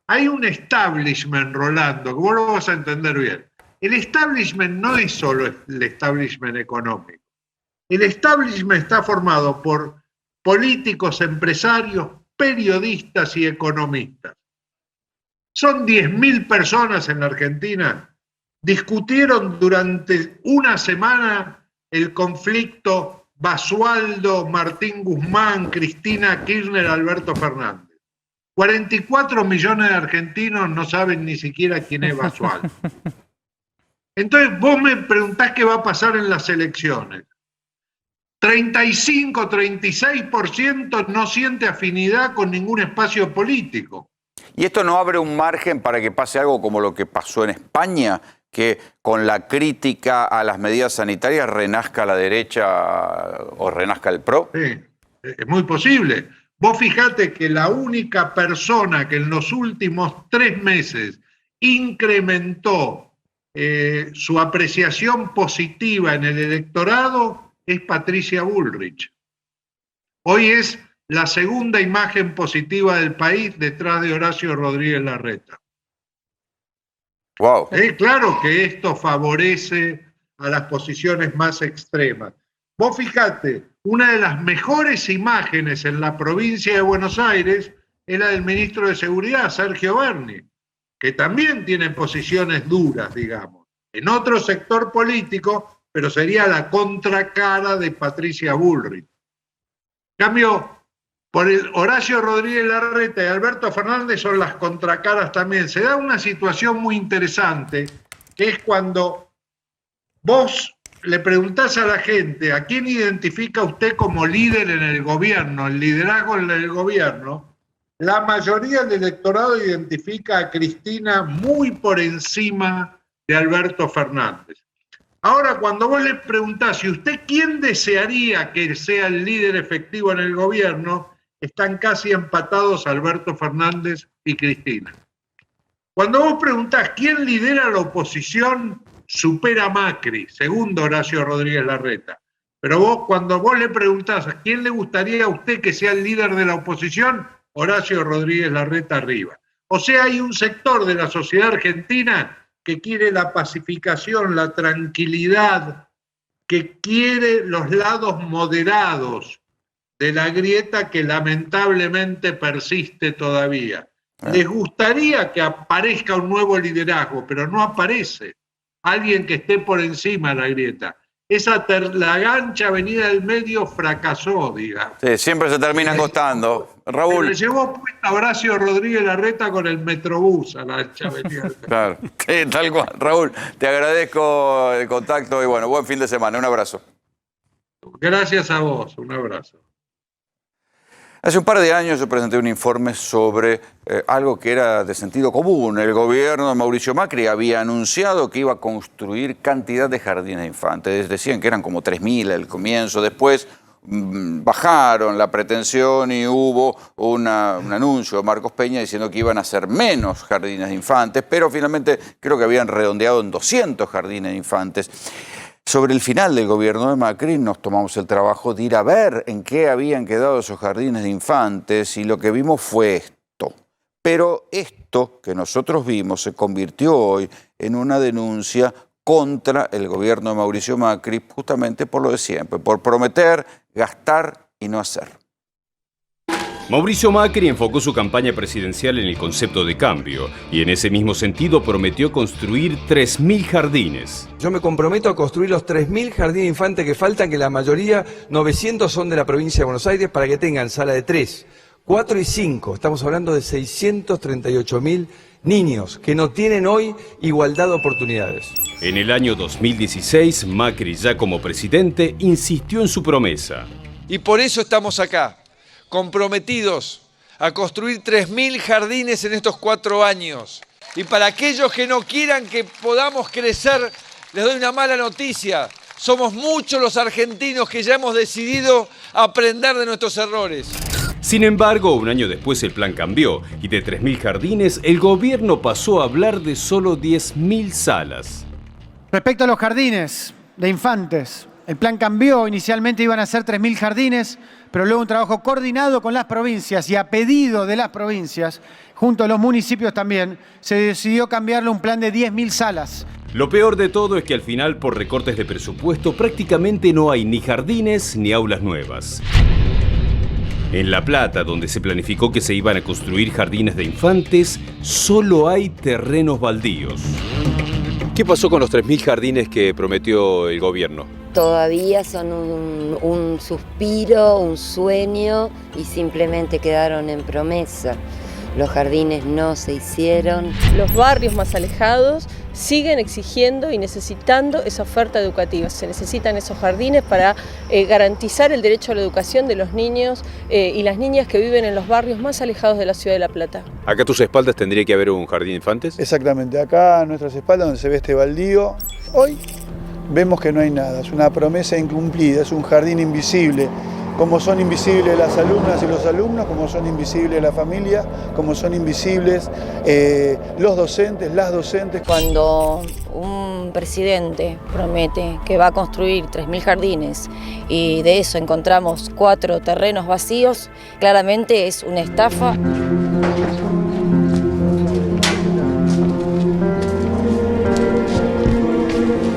Hay un establishment, Rolando, que vos lo vas a entender bien. El establishment no es solo el establishment económico. El establishment está formado por políticos, empresarios, periodistas y economistas. Son 10.000 personas en la Argentina. Discutieron durante una semana el conflicto Basualdo, Martín Guzmán, Cristina Kirchner, Alberto Fernández. 44 millones de argentinos no saben ni siquiera quién es Basualdo. Entonces vos me preguntás qué va a pasar en las elecciones. 35, 36% no siente afinidad con ningún espacio político. ¿Y esto no abre un margen para que pase algo como lo que pasó en España, que con la crítica a las medidas sanitarias renazca la derecha o renazca el PRO? Sí, es muy posible. Vos fijate que la única persona que en los últimos 3 meses incrementó su apreciación positiva en el electorado es Patricia Bullrich. Hoy es la segunda imagen positiva del país detrás de Horacio Rodríguez Larreta. Wow. Claro que esto favorece a las posiciones más extremas. Vos fijate, una de las mejores imágenes en la provincia de Buenos Aires es la del ministro de Seguridad, Sergio Berni, que también tiene posiciones duras, digamos, en otro sector político, pero sería la contracara de Patricia Bullrich. En cambio, por Horacio Rodríguez Larreta y Alberto Fernández son las contracaras también. Se da una situación muy interesante, que es cuando vos le preguntás a la gente a quién identifica usted como líder en el gobierno, el liderazgo en el gobierno, la mayoría del electorado identifica a Cristina muy por encima de Alberto Fernández. Ahora, cuando vos le preguntás si usted quién desearía que sea el líder efectivo en el gobierno, están casi empatados Alberto Fernández y Cristina. Cuando vos preguntás quién lidera la oposición, supera a Macri, segundo Horacio Rodríguez Larreta. Pero cuando vos le preguntás a quién le gustaría a usted que sea el líder de la oposición, Horacio Rodríguez Larreta arriba. O sea, hay un sector de la sociedad argentina que quiere la pacificación, la tranquilidad, que quiere los lados moderados de la grieta que lamentablemente persiste todavía. Les gustaría que aparezca un nuevo liderazgo, pero no aparece alguien que esté por encima de la grieta. La gancha avenida del medio fracasó, digamos. Sí, siempre se termina acostando. Raúl. Pero le llevó puesta a Horacio Rodríguez Larreta con el Metrobús a la ancha avenida del medio. Claro, sí, tal cual. Raúl, te agradezco el contacto y bueno, buen fin de semana. Un abrazo. Gracias a vos, un abrazo. Hace un par de años yo presenté un informe sobre algo que era de sentido común. El gobierno de Mauricio Macri había anunciado que iba a construir cantidad de jardines de infantes. Decían que eran como 3.000 al comienzo, después bajaron la pretensión y hubo un anuncio de Marcos Peña diciendo que iban a hacer menos jardines de infantes, pero finalmente creo que habían redondeado en 200 jardines de infantes. Sobre el final del gobierno de Macri nos tomamos el trabajo de ir a ver en qué habían quedado esos jardines de infantes y lo que vimos fue esto. Pero esto que nosotros vimos se convirtió hoy en una denuncia contra el gobierno de Mauricio Macri justamente por lo de siempre, por prometer, gastar y no hacer. Mauricio Macri enfocó su campaña presidencial en el concepto de cambio y en ese mismo sentido prometió construir 3.000 jardines. Yo me comprometo a construir los 3.000 jardines infantes que faltan, que la mayoría, 900, son de la provincia de Buenos Aires, para que tengan sala de 3, 4 y 5. Estamos hablando de 638.000 niños que no tienen hoy igualdad de oportunidades. En el año 2016, Macri, ya como presidente, insistió en su promesa. Y por eso estamos acá, comprometidos a construir 3.000 jardines en estos 4 años. Y para aquellos que no quieran que podamos crecer, les doy una mala noticia. Somos muchos los argentinos que ya hemos decidido aprender de nuestros errores. Sin embargo, un año después el plan cambió y de 3.000 jardines el gobierno pasó a hablar de solo 10.000 salas. Respecto a los jardines de infantes, el plan cambió. Inicialmente iban a ser 3.000 jardines, pero luego un trabajo coordinado con las provincias y a pedido de las provincias, junto a los municipios también, se decidió cambiarle un plan de 10.000 salas. Lo peor de todo es que al final, por recortes de presupuesto, prácticamente no hay ni jardines ni aulas nuevas. En La Plata, donde se planificó que se iban a construir jardines de infantes, solo hay terrenos baldíos. ¿Qué pasó con los 3.000 jardines que prometió el gobierno? Todavía son un suspiro, un sueño y simplemente quedaron en promesa. Los jardines no se hicieron. Los barrios más alejados siguen exigiendo y necesitando esa oferta educativa. Se necesitan esos jardines para garantizar el derecho a la educación de los niños y las niñas que viven en los barrios más alejados de la ciudad de La Plata. Acá a tus espaldas tendría que haber un jardín de infantes. Exactamente, acá a nuestras espaldas donde se ve este baldío, hoy vemos que no hay nada, es una promesa incumplida, es un jardín invisible, como son invisibles las alumnas y los alumnos, como son invisibles la familia, como son invisibles los docentes, las docentes. Cuando un presidente promete que va a construir 3.000 jardines y de eso encontramos 4 terrenos vacíos, claramente es una estafa.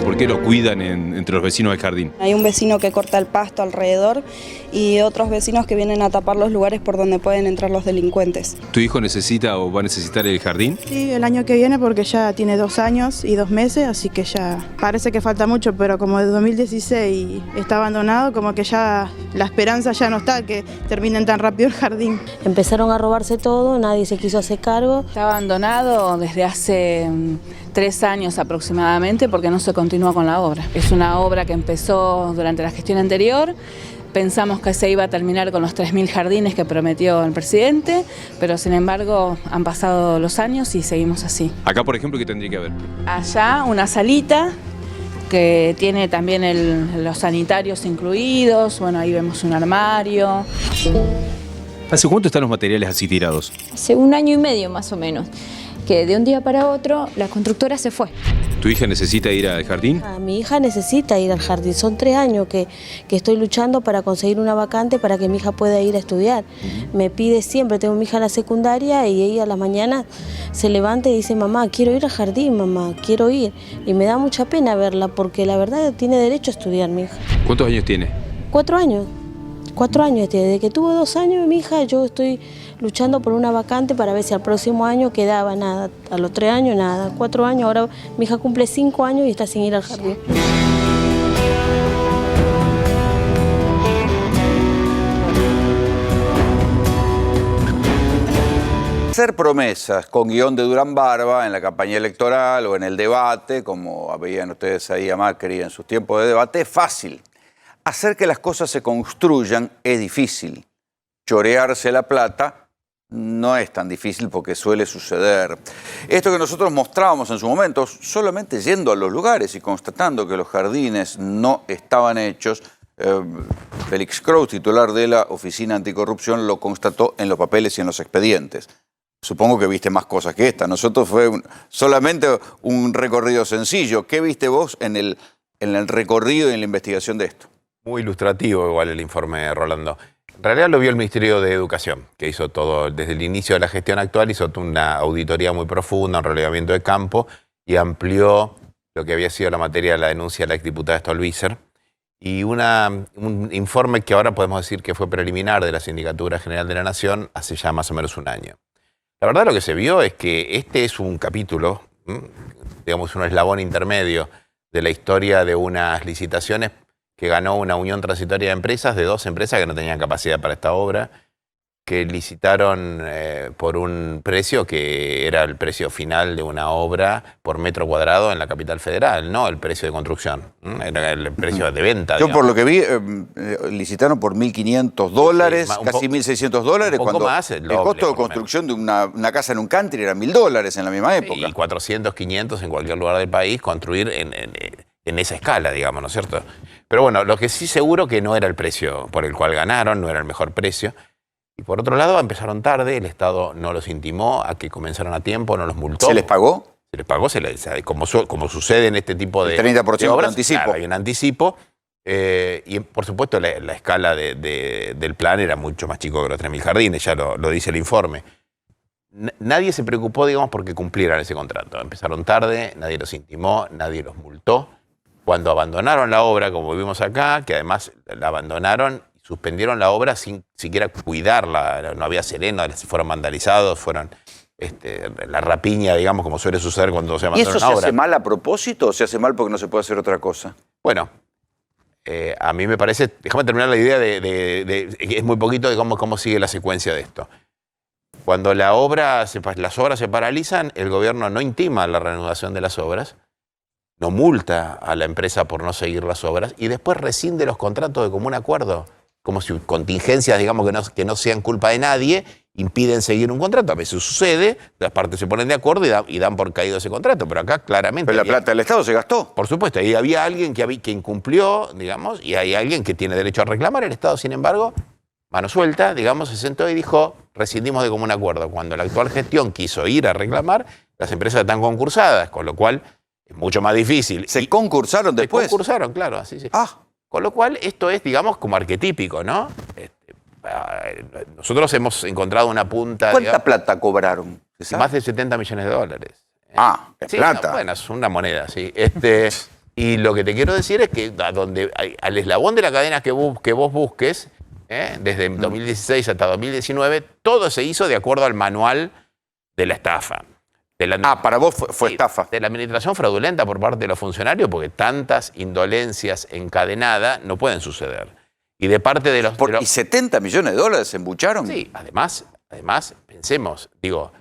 ¿Por qué lo cuidan entre los vecinos del jardín? Hay un vecino que corta el pasto alrededor y otros vecinos que vienen a tapar los lugares por donde pueden entrar los delincuentes. ¿Tu hijo necesita o va a necesitar el jardín? Sí, el año que viene porque ya tiene 2 años y 2 meses, así que ya parece que falta mucho, pero como desde 2016 está abandonado, como que ya la esperanza ya no está que terminen tan rápido el jardín. Empezaron a robarse todo, nadie se quiso hacer cargo. Está abandonado desde hace 3 años aproximadamente porque no se continúa con la obra. Es una obra que empezó durante la gestión anterior. Pensamos que se iba a terminar con los 3.000 jardines que prometió el presidente, pero sin embargo han pasado los años y seguimos así. Acá, por ejemplo, ¿qué tendría que haber? Allá una salita que tiene también los sanitarios incluidos, bueno, ahí vemos un armario. ¿Hace cuánto están los materiales así tirados? Hace 1 año y medio más o menos, que de un día para otro la constructora se fue. ¿Tu hija necesita ir al jardín? Mi hija necesita ir al jardín, son 3 años que estoy luchando para conseguir una vacante para que mi hija pueda ir a estudiar. Me pide siempre, tengo mi hija en la secundaria y ella a la mañana se levanta y dice, mamá, quiero ir al jardín, mamá, quiero ir. Y me da mucha pena verla porque la verdad tiene derecho a estudiar mi hija. ¿Cuántos años tiene? 4 años. 4 años, desde que tuvo 2 años mi hija, yo estoy luchando por una vacante para ver si al próximo año quedaba nada. A los 3 años nada, 4 años, ahora mi hija cumple 5 años y está sin ir al jardín. Hacer promesas con guión de Durán Barba en la campaña electoral o en el debate, como veían ustedes ahí a Macri en sus tiempos de debate, es fácil. Hacer que las cosas se construyan es difícil. Chorearse la plata no es tan difícil porque suele suceder. Esto que nosotros mostrábamos en su momento, solamente yendo a los lugares y constatando que los jardines no estaban hechos, Félix Kraus, titular de la Oficina Anticorrupción, lo constató en los papeles y en los expedientes. Supongo que viste más cosas que esta. Nosotros fue solamente un recorrido sencillo. ¿Qué viste vos en el recorrido y en la investigación de esto? Muy ilustrativo igual el informe, Rolando. En realidad lo vio el Ministerio de Educación, que hizo todo, desde el inicio de la gestión actual, hizo una auditoría muy profunda, un relevamiento de campo y amplió lo que había sido la materia de la denuncia de la exdiputada Stolbizer y un informe que ahora podemos decir que fue preliminar de la Sindicatura General de la Nación hace ya más o menos 1 año. La verdad lo que se vio es que este es un capítulo, digamos un eslabón intermedio de la historia de unas licitaciones que ganó una unión transitoria de empresas, de 2 empresas que no tenían capacidad para esta obra, que licitaron por un precio que era el precio final de una obra por metro cuadrado en la capital federal, no el precio de construcción, era el precio de venta. Yo, digamos, por lo que vi, licitaron por $1.500, sí, casi $1.600, cuando más, el costo de construcción de una casa en un country era $1.000 en la misma época. Y 400, 500 en cualquier lugar del país, construir en esa escala, digamos, ¿no es cierto? Pero bueno, lo que sí seguro que no era el precio por el cual ganaron, no era el mejor precio. Y por otro lado, empezaron tarde, el Estado no los intimó a que comenzaran a tiempo, no los multó. ¿Se les pagó? Se les pagó, como sucede en este tipo de... El 30% de obras, de anticipo. Claro, hay un anticipo. Y por supuesto la escala del plan era mucho más chico que los 3.000 jardines, ya lo dice el informe. Nadie se preocupó, digamos, porque cumplieran ese contrato. Empezaron tarde, nadie los intimó, nadie los multó. Cuando abandonaron la obra, como vimos acá, que además la abandonaron, suspendieron la obra sin siquiera cuidarla, no había serenos, fueron vandalizados, fueron la rapiña, digamos, como suele suceder cuando se abandona una obra. ¿Y eso se hace mal a propósito o se hace mal porque no se puede hacer otra cosa? Bueno, a mí me parece, déjame terminar la idea es muy poquito de cómo sigue la secuencia de esto. Cuando las obras se paralizan, el gobierno no intima la reanudación de las obras, no multa a la empresa por no seguir las obras y después rescinde los contratos de común acuerdo, como si contingencias, digamos, que no sean culpa de nadie, impiden seguir un contrato. A veces sucede, las partes se ponen de acuerdo y dan por caído ese contrato, pero acá claramente... Pero la plata del Estado se gastó. Por supuesto, ahí había alguien que incumplió, digamos, y hay alguien que tiene derecho a reclamar. El Estado, sin embargo, mano suelta, digamos, se sentó y dijo, rescindimos de común acuerdo. Cuando la actual gestión quiso ir a reclamar, las empresas están concursadas, con lo cual es mucho más difícil. ¿Se concursaron después? Se concursaron, claro, así sí. Con lo cual, esto es, digamos, como arquetípico, ¿no? Nosotros hemos encontrado una punta... ¿Cuánta plata cobraron? Más de 70 millones de dólares. Sí, plata. Bueno, es una moneda, sí. Y lo que te quiero decir es que al eslabón de la cadena que vos busques, desde 2016 hasta 2019, todo se hizo de acuerdo al manual de la estafa. Para vos fue estafa. De la administración fraudulenta por parte de los funcionarios, porque tantas indolencias encadenadas no pueden suceder. Y de parte de los... ¿Y 70 millones de dólares se embucharon? Sí, además, pensemos, digo,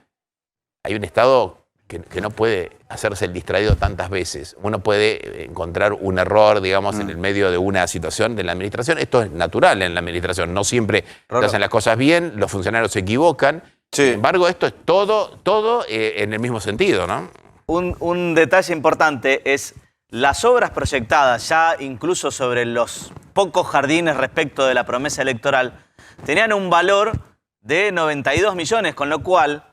hay un Estado que no puede hacerse el distraído tantas veces. Uno puede encontrar un error, digamos, en el medio de una situación de la administración. Esto es natural en la administración. No siempre se hacen las cosas bien, los funcionarios se equivocan. Sin embargo, esto es todo en el mismo sentido, ¿no? Un detalle importante es las obras proyectadas, ya incluso sobre los pocos jardines respecto de la promesa electoral, tenían un valor de 92 millones, con lo cual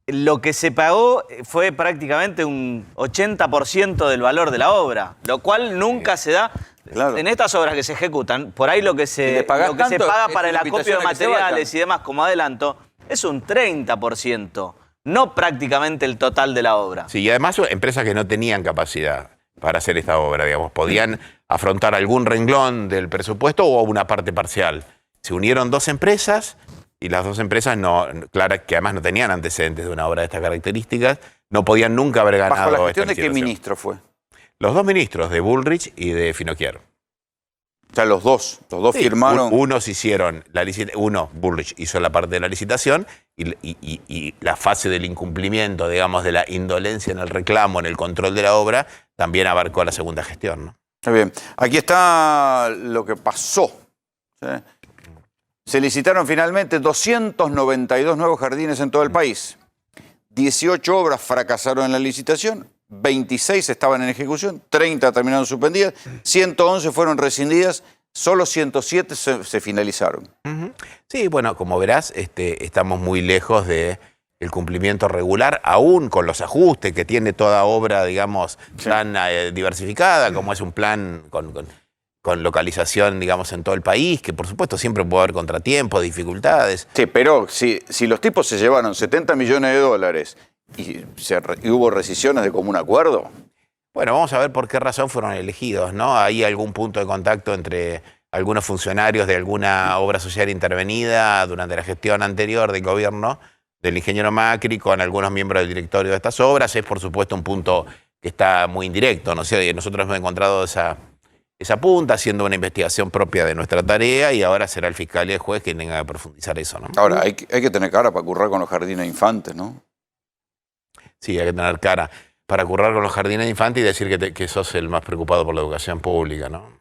lo que se pagó fue prácticamente un 80% del valor de la obra, lo cual nunca se da. Claro. En estas obras que se ejecutan, por ahí lo que se paga para el acopio de materiales y demás como adelanto es un 30%, no prácticamente el total de la obra. Sí, y además empresas que no tenían capacidad para hacer esta obra, digamos, podían afrontar algún renglón del presupuesto o una parte parcial. Se unieron dos empresas y las dos empresas, que además no tenían antecedentes de una obra de estas características, no podían nunca haber ganado. ¿Bajo la gestión de qué ministro fue? Los dos ministros, de Bullrich y de Finocchiaro. O sea, los dos firmaron. Unos hicieron la licitación, Bullrich hizo la parte de la licitación y la fase del incumplimiento, digamos, de la indolencia en el reclamo, en el control de la obra, también abarcó la segunda gestión, ¿no? Está bien. Aquí está lo que pasó. ¿Sí? Se licitaron finalmente 292 nuevos jardines en todo el país. 18 obras fracasaron en la licitación. 26 estaban en ejecución, 30 terminaron suspendidas, 111 fueron rescindidas, solo 107 se finalizaron. Sí, bueno, como verás, estamos muy lejos del cumplimiento regular, aún con los ajustes que tiene toda obra, digamos, tan diversificada, como es un plan con localización, digamos, en todo el país, que por supuesto siempre puede haber contratiempos, dificultades. Sí, pero si los tipos se llevaron 70 millones de dólares y hubo rescisiones de común acuerdo. Bueno, vamos a ver por qué razón fueron elegidos, ¿no? ¿Hay algún punto de contacto entre algunos funcionarios de alguna obra social intervenida durante la gestión anterior del gobierno del ingeniero Macri con algunos miembros del directorio de estas obras? Es, por supuesto, un punto que está muy indirecto, ¿no? O sea, nosotros hemos encontrado esa punta haciendo una investigación propia de nuestra tarea y ahora será el fiscal y el juez quien tenga que profundizar eso, ¿no? Ahora, hay que tener cara para currar con los jardines de infantes, ¿no? Sí, hay que tener cara para currar con los jardines de infantes y decir que sos el más preocupado por la educación pública, ¿no?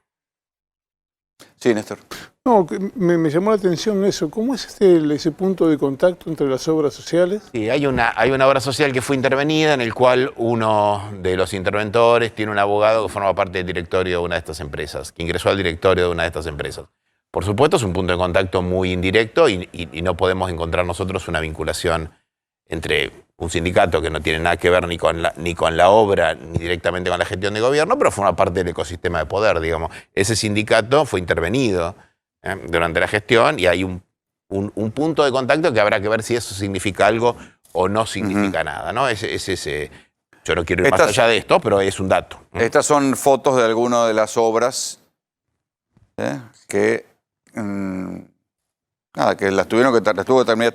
Sí, Néstor. No, me llamó la atención eso. ¿Cómo es ese punto de contacto entre las obras sociales? Sí, hay una obra social que fue intervenida en el cual uno de los interventores tiene un abogado que forma parte del directorio de una de estas empresas, que ingresó al directorio de una de estas empresas. Por supuesto, es un punto de contacto muy indirecto y no podemos encontrar nosotros una vinculación entre un sindicato que no tiene nada que ver ni con la obra, ni directamente con la gestión de gobierno, pero forma parte del ecosistema de poder, digamos. Ese sindicato fue intervenido durante la gestión y hay un punto de contacto que habrá que ver si eso significa algo o no significa nada, ¿no? Yo no quiero ir más allá de esto, pero es un dato. Estas son fotos de algunas de las obras que las tuvo que terminar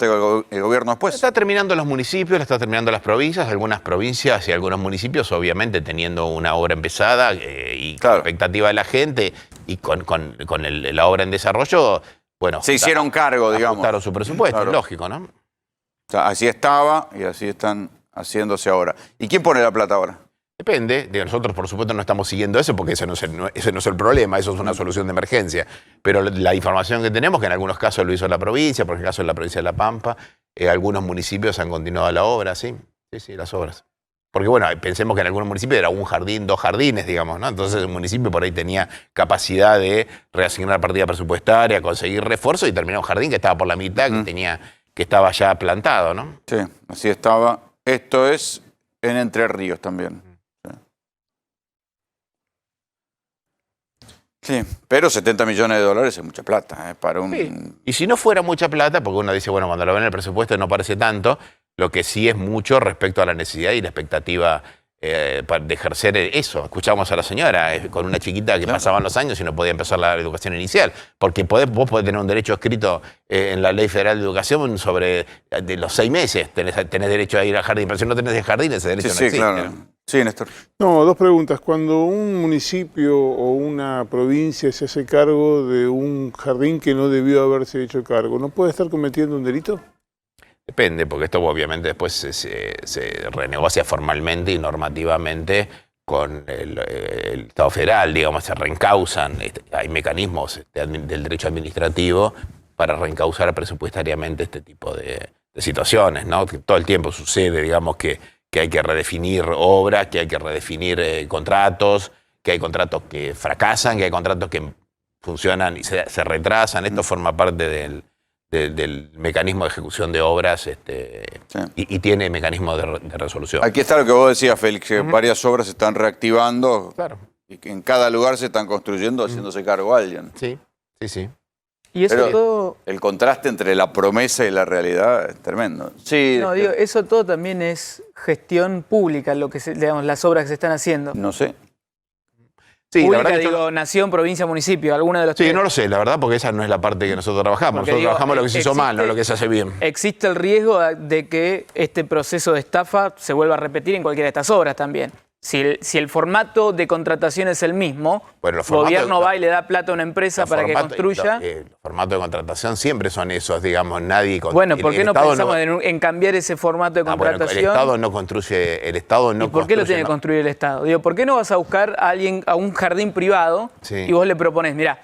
el gobierno después. Está terminando los municipios, la está terminando las provincias, algunas provincias y algunos municipios, obviamente teniendo una obra empezada y con expectativa de la gente y con la obra en desarrollo, bueno. Se hicieron cargo, digamos. Ajustaron su presupuesto, es lógico, ¿no? O sea, así estaba y así están haciéndose ahora. ¿Y quién pone la plata ahora? Depende. Nosotros, por supuesto, no estamos siguiendo eso porque ese no es el problema, eso es una solución de emergencia. Pero la información que tenemos, que en algunos casos lo hizo la provincia, por el caso de la provincia de La Pampa, algunos municipios han continuado la obra, sí, las obras. Porque, bueno, pensemos que en algunos municipios era un jardín, 2 jardines, digamos, ¿no? Entonces el municipio por ahí tenía capacidad de reasignar partida presupuestaria, conseguir refuerzo y terminar un jardín que estaba por la mitad, que estaba ya plantado, ¿no? Sí, así estaba. Esto es en Entre Ríos también. Sí, pero 70 millones de dólares es mucha plata, para un... Sí. Y si no fuera mucha plata, porque uno dice, bueno, cuando lo ven en el presupuesto no parece tanto, lo que sí es mucho respecto a la necesidad y la expectativa de ejercer eso. Escuchamos a la señora con una chiquita que pasaban los años y no podía empezar la educación inicial, porque vos podés tener un derecho escrito en la Ley Federal de Educación sobre de los 6 meses, tenés derecho a ir al jardín, pero si no tenés el jardín, ese derecho no existe. Claro. Sí, Néstor. No, 2 preguntas. Cuando un municipio o una provincia se hace cargo de un jardín que no debió haberse hecho cargo, ¿no puede estar cometiendo un delito? Depende, porque esto obviamente después se renegocia formalmente y normativamente con el Estado federal, digamos, se reencausan. Hay mecanismos del derecho administrativo para reencauzar presupuestariamente este tipo de situaciones, ¿no? Que todo el tiempo sucede, digamos, que hay que redefinir obras, que hay que redefinir contratos, que hay contratos que fracasan, que hay contratos que funcionan y se retrasan. Esto forma parte del mecanismo de ejecución de obras y tiene mecanismo de resolución. Aquí está lo que vos decías, Félix, que varias obras se están reactivando y que en cada lugar se están construyendo haciéndose cargo alguien. Sí. Y eso todo... El contraste entre la promesa y la realidad es tremendo. Sí. No, digo, eso todo también es gestión pública, lo que digamos, las obras que se están haciendo. No sé. Sí, pública, la verdad digo, nación, provincia, municipio, alguna de los tres. Sí, no lo sé, la verdad, porque esa no es la parte que nosotros trabajamos. Nosotros trabajamos lo que se hizo mal, no lo que se hace bien. Existe el riesgo de que este proceso de estafa se vuelva a repetir en cualquiera de estas obras también. Si el formato de contratación es el mismo, el gobierno va y le da plata a una empresa para que construya. Los formatos de contratación siempre son esos, digamos, nadie... Bueno, ¿por qué no pensamos en cambiar ese formato de contratación? Bueno, el Estado no construye, el Estado no... ¿Y por qué lo tiene que construir el Estado? Digo, ¿por qué no vas a buscar a alguien, a un jardín privado y vos le propones, mirá,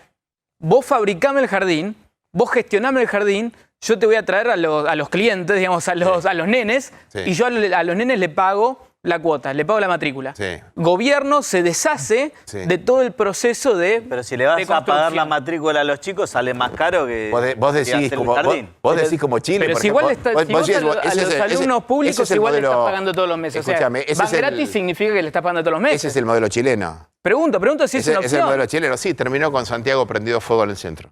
vos fabricame el jardín, vos gestioname el jardín, yo te voy a traer a los clientes, digamos, a los nenes, y yo a los nenes le pago la cuota, le pago la matrícula. Gobierno se deshace de todo el proceso de... Pero si le vas a pagar la matrícula a los chicos, sale más caro que... Vos decís como Chile, pero por si igual ejemplo, si vos a los alumnos públicos igual le estás pagando todos los meses. Escúchame, o sea, van gratis significa que le estás pagando todos los meses. Ese es el modelo chileno. Pregunto si es una opción. Ese es el modelo chileno, sí, terminó con Santiago prendido fuego en el centro.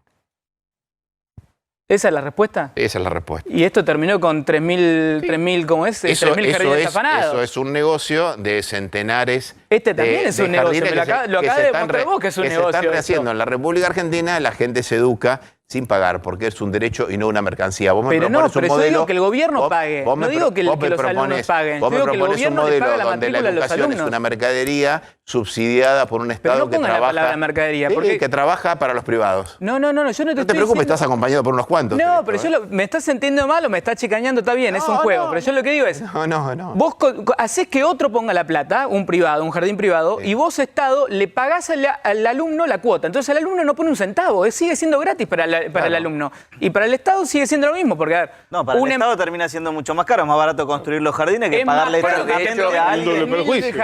¿Esa es la respuesta? Esa es la respuesta. ¿Y esto terminó con 3.000, ¿cómo es? 3.000 jardines afanados. Eso es un negocio de centenares. Este también es un negocio, lo acaba de demostrar vos que es un negocio. Se están rehaciendo. En la República Argentina la gente se educa sin pagar, porque es un derecho y no una mercancía. Vos pero no, pero yo digo que el gobierno pague. No digo que los alumnos paguen. Yo digo que el gobierno le paga la matrícula a los alumnos. Es una mercadería subsidiada por un Estado que trabaja... la palabra mercadería. Que trabaja para los privados. No, yo no te estoy No te preocupes, estás acompañado por unos cuantos. No, pero me estás entendiendo mal o me estás chicañando, está bien, es un juego. Pero yo lo que digo es... No. Vos hacés que otro ponga la plata, un privado, un jardín privado, y vos, Estado, le pagás al alumno la cuota. Entonces el alumno no pone un centavo, sigue siendo gratis para el alumno. Y para el Estado sigue siendo lo mismo, porque a ver, no, para el Estado termina siendo mucho más caro, es más barato construir los jardines que pagarle a alguien.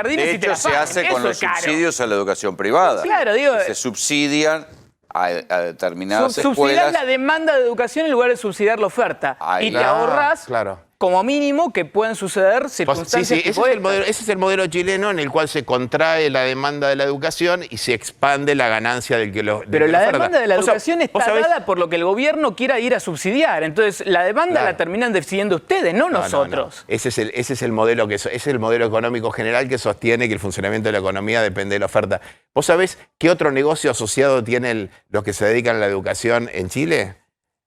De hecho, se hace con los subsidios a la educación privada. Claro, digo, se subsidian a determinadas escuelas. Subsidiar la demanda de educación en lugar de subsidiar la oferta. Y te ahorrás como mínimo que pueden suceder circunstancias. Sí, ese es el modelo chileno en el cual se contrae la demanda de la educación y se expande la ganancia del que lo... Pero la demanda de la educación está dada por lo que el gobierno quiera ir a subsidiar. Entonces, la demanda la terminan decidiendo ustedes, no nosotros. Ese es el modelo económico general que sostiene que el funcionamiento de la economía depende de la oferta. ¿Vos sabés qué otro negocio asociado tienen los que se dedican a la educación en Chile?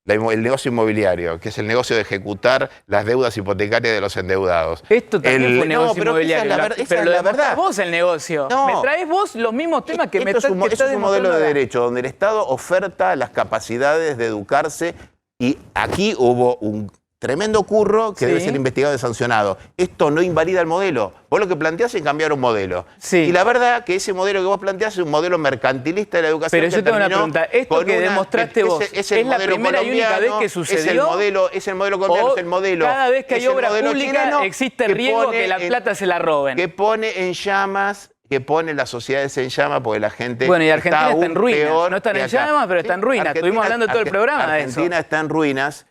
El negocio inmobiliario, que es el negocio de ejecutar las deudas hipotecarias de los endeudados. Esto también fue un negocio inmobiliario. Pero lo demostrás vos el negocio. Me traes vos los mismos temas que me estás demostrando. Esto es un modelo de derecho, donde el Estado oferta las capacidades de educarse y aquí hubo un tremendo curro que Sí. debe ser investigado y sancionado. Esto no invalida el modelo. Vos lo que planteás es cambiar un modelo. Sí. Y la verdad que ese modelo que vos planteás es un modelo mercantilista de la educación. Pero yo tengo una pregunta. ¿Esto que demostraste vos es la primera y única vez que sucedió? Es el modelo colombiano, ¿O es el modelo. cada vez que hay es el obra modelo pública chileno existe riesgo que la plata se la roben? Que pone en llamas, que pone las sociedades en llamas porque la gente. Bueno, y Argentina está en aún ruinas. peor No están que en acá. llamas, pero está en ruinas. Estuvimos hablando todo el programa de eso. Argentina está en ruinas.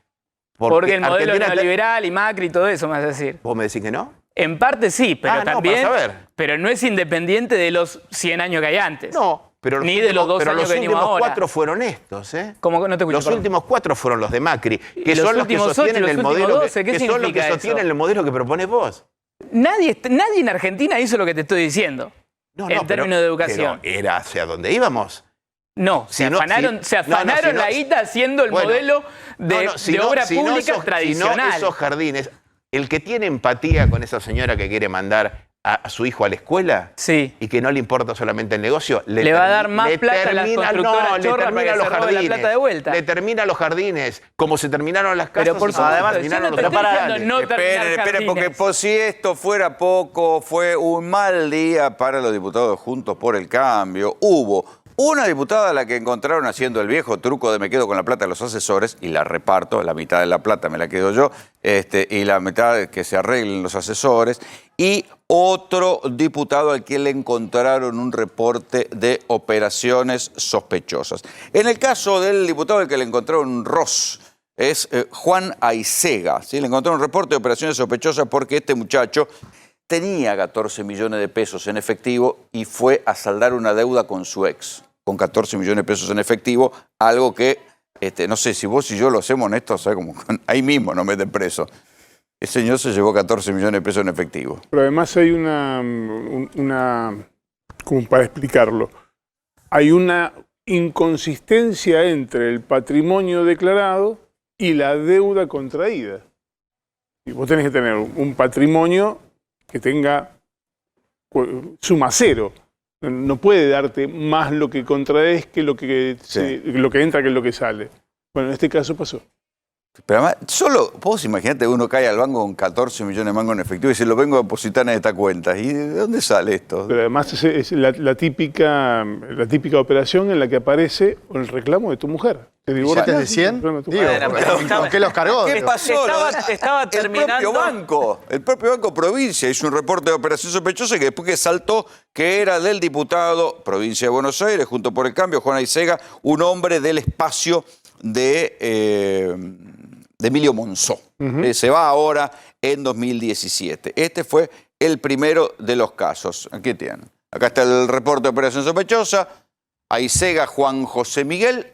Porque el modelo Argentina está- neoliberal y Macri y todo eso, me vas a decir. ¿Vos me decís que no? En parte sí, pero no, también. para saber. Pero no es independiente de los 100 años que hay antes. No, pero ni de los 2 años que venimos últimos ahora. 4 fueron estos, ¿eh? ¿Cómo que no te escucho? Los últimos 4 fueron los de Macri, que los son los que últimos sostienen 8, el los modelo últimos 12, ¿qué que son los que significa sostienen eso? el modelo que propones vos. Nadie en Argentina hizo lo que te estoy diciendo. En términos de educación. Pero era hacia dónde íbamos. No, se afanaron la guita haciendo el modelo de obra pública tradicional. Si no, esos jardines, el que tiene empatía con esa señora que quiere mandar a su hijo a la escuela y que no le importa solamente el negocio, le va a dar más plata a las constructoras chorras para que se robe la plata de vuelta. Le termina los jardines, como se terminaron las casas. Pero por supuesto, además yo terminaron no te los estoy hospitales. diciendo no terminar Esperen, jardines. porque por si esto fuera poco, fue un mal día para los diputados de Juntos por el Cambio. Hubo una diputada a la que encontraron haciendo el viejo truco de me quedo con la plata de los asesores y la reparto, la mitad de la plata me la quedo yo, y la mitad que se arreglen los asesores. Y otro diputado al que le encontraron un reporte de operaciones sospechosas. En el caso del diputado al que le encontraron un ROS, es Juan Aisega, ¿sí? Le encontraron un reporte de operaciones sospechosas porque este muchacho tenía 14 millones de pesos en efectivo y fue a saldar una deuda con su ex, con 14 millones de pesos en efectivo, algo que, no sé, si vos y yo lo hacemos, Néstor, ¿sabes? Como ahí mismo nos meten preso. El señor se llevó 14 millones de pesos en efectivo. Pero además hay una como para explicarlo, hay una inconsistencia entre el patrimonio declarado y la deuda contraída. Y vos tenés que tener un patrimonio que tenga suma cero. No puede darte más lo que contraes que lo que, lo que entra que lo que sale. Bueno, en este caso pasó. Pero además, solo vos imaginate, uno cae al banco con 14 millones de mangos en efectivo y dice, lo vengo a depositar en esta cuenta. ¿Y de dónde sale esto? Pero además es la típica operación en la que aparece el reclamo de tu mujer. ¿Te ¿Billetes de 100? ¿Con qué los cargó? ¿Qué pasó? Estaba terminando. El propio Banco Provincia hizo un reporte de operación sospechosa que después que saltó que era del diputado Provincia de Buenos Aires, junto por el cambio, Juan Aisega, un hombre del espacio de Emilio Monzó. Se va ahora en 2017. Este fue el primero de los casos. Aquí tienen. Acá está el reporte de operación sospechosa. Aisega Juan José Miguel.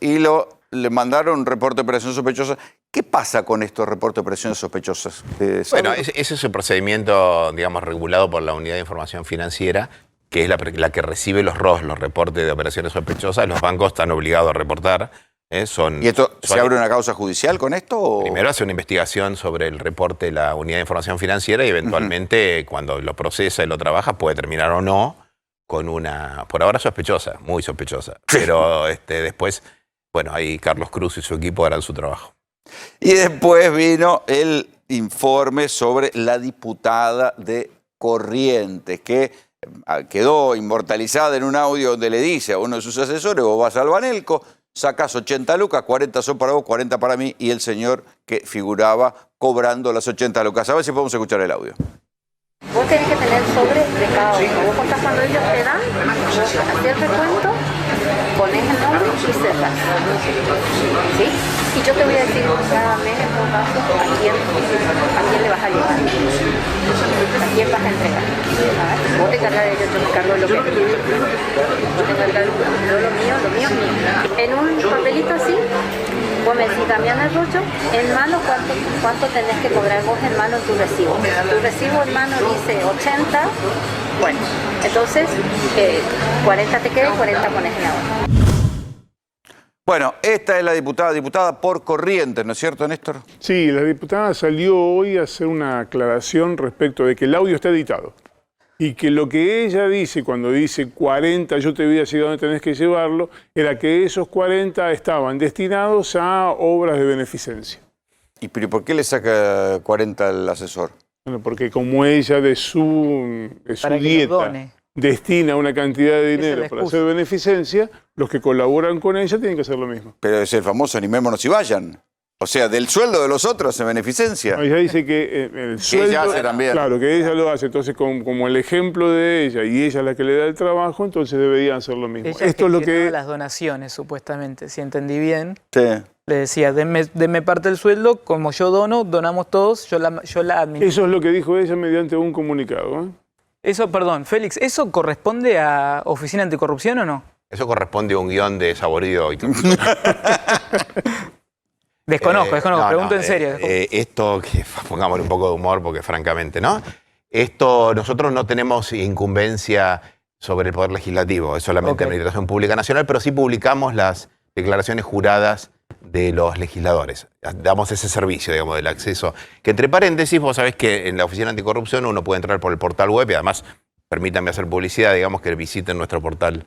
Y le mandaron un reporte de operación sospechosa. ¿Qué pasa con estos reportes de operaciones sospechosas? Bueno, ese es un procedimiento, digamos, regulado por la Unidad de Información Financiera, que es la que recibe los ROS, los reportes de operaciones sospechosas. Los bancos están obligados a reportar. ¿Y esto se abre una causa judicial con esto? ¿O? Primero hace una investigación sobre el reporte de la Unidad de Información Financiera y eventualmente cuando lo procesa y lo trabaja puede terminar o no con una, por ahora sospechosa, muy sospechosa. Pero después, bueno, ahí Carlos Cruz y su equipo harán su trabajo. Y después vino el informe sobre la diputada de Corrientes, que quedó inmortalizada en un audio donde le dice a uno de sus asesores, vos vas al Banelco, sacás 80 lucas, 40 son para vos, 40 para mí, y el señor que figuraba cobrando las 80 lucas. A ver si podemos escuchar el audio. Vos tenés que tener sobre de cada uno. Vos contás cuando ellos te dan, hacer el recuento, pones el nombre y cerras. ¿Sí? Y yo te voy a decir cada mes, en todo caso, a quién le vas a llevar. A quién vas a entregar. Vos te encargas de ello, yo me encargo de lo que es mío. Yo te encargo de lo mío es mío. En un papelito así, vos me decís, Damián Arroyo, en mano, ¿cuánto tenés que cobrar vos en mano en tu recibo? Tu recibo en mano dice 80, bueno, entonces 40 te queda y 40 pones en la hora. Bueno, esta es la diputada por Corrientes, ¿no es cierto, Néstor? Sí, la diputada salió hoy a hacer una aclaración respecto de que el audio está editado. Y que lo que ella dice cuando dice 40, yo te voy a decir dónde tenés que llevarlo, era que esos 40 estaban destinados a obras de beneficencia. ¿Y por qué le saca 40 al asesor? Bueno, porque como ella de su dieta destina una cantidad de dinero para hacer beneficencia, los que colaboran con ella tienen que hacer lo mismo. Pero es el famoso animémonos y vayan. O sea, del sueldo de los otros se beneficencia. Ella dice que el sueldo... ella hace también. Claro, que ella lo hace. Entonces, como el ejemplo de ella y ella es la que le da el trabajo, entonces deberían hacer lo mismo. Ella Esto es lo que... las donaciones, supuestamente, si entendí bien. Sí. Le decía, denme parte del sueldo, como yo dono, donamos todos, yo la administro. Eso es lo que dijo ella mediante un comunicado, ¿eh? Eso, perdón, Félix, ¿eso corresponde a Oficina Anticorrupción o no? Eso corresponde a un guión de Saborido y Desconozco, pregunto en serio. Esto, que pongámosle un poco de humor, porque francamente, ¿no? Esto, nosotros no tenemos incumbencia sobre el Poder Legislativo, es solamente Administración Pública Nacional, pero sí publicamos las declaraciones juradas de los legisladores. Damos ese servicio, digamos, del acceso. Que entre paréntesis, vos sabés que en la Oficina Anticorrupción uno puede entrar por el portal web y además, permítanme hacer publicidad, digamos, que visiten nuestro portal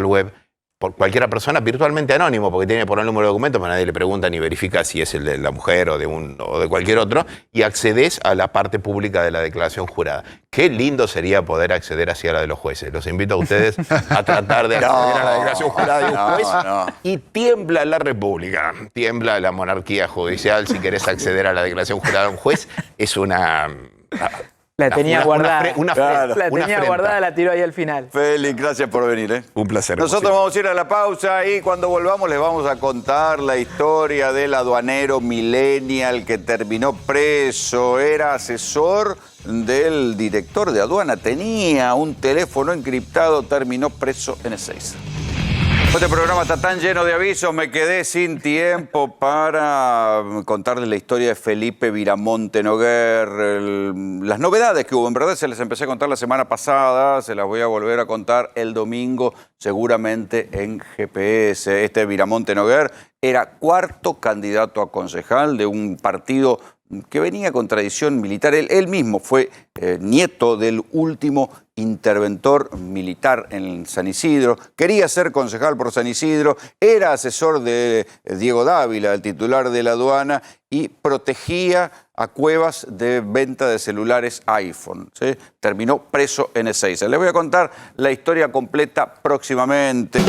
web. Por cualquiera persona virtualmente anónimo, porque tiene que poner el número de documento, pero nadie le pregunta ni verifica si es el de la mujer o de cualquier otro, y accedes a la parte pública de la declaración jurada. Qué lindo sería poder acceder hacia la de los jueces. Los invito a ustedes a tratar de acceder a la declaración jurada de un juez. Y tiembla la República, tiembla la monarquía judicial. Si querés acceder a la declaración jurada de un juez, es una... La tenía guardada. La tenía guardada, la tiró ahí al final. Félix, gracias por venir. Un placer. Nosotros vamos a ir a la pausa y cuando volvamos les vamos a contar la historia del aduanero millennial que terminó preso. Era asesor del director de aduana. Tenía un teléfono encriptado, terminó preso en Ezeiza. Este programa está tan lleno de avisos, me quedé sin tiempo para contarles la historia de Felipe Viramonte Noguer, las novedades que hubo. En verdad se les empecé a contar la semana pasada, se las voy a volver a contar el domingo, seguramente en GPS. Este Viramonte Noguer era cuarto candidato a concejal de un partido que venía con tradición militar. Él mismo fue nieto del último interventor militar en San Isidro, quería ser concejal por San Isidro, era asesor de Diego Dávila, el titular de la aduana, y protegía a Cuevas de venta de celulares iPhone, ¿sí? Terminó preso en Ezeiza. Les voy a contar la historia completa próximamente.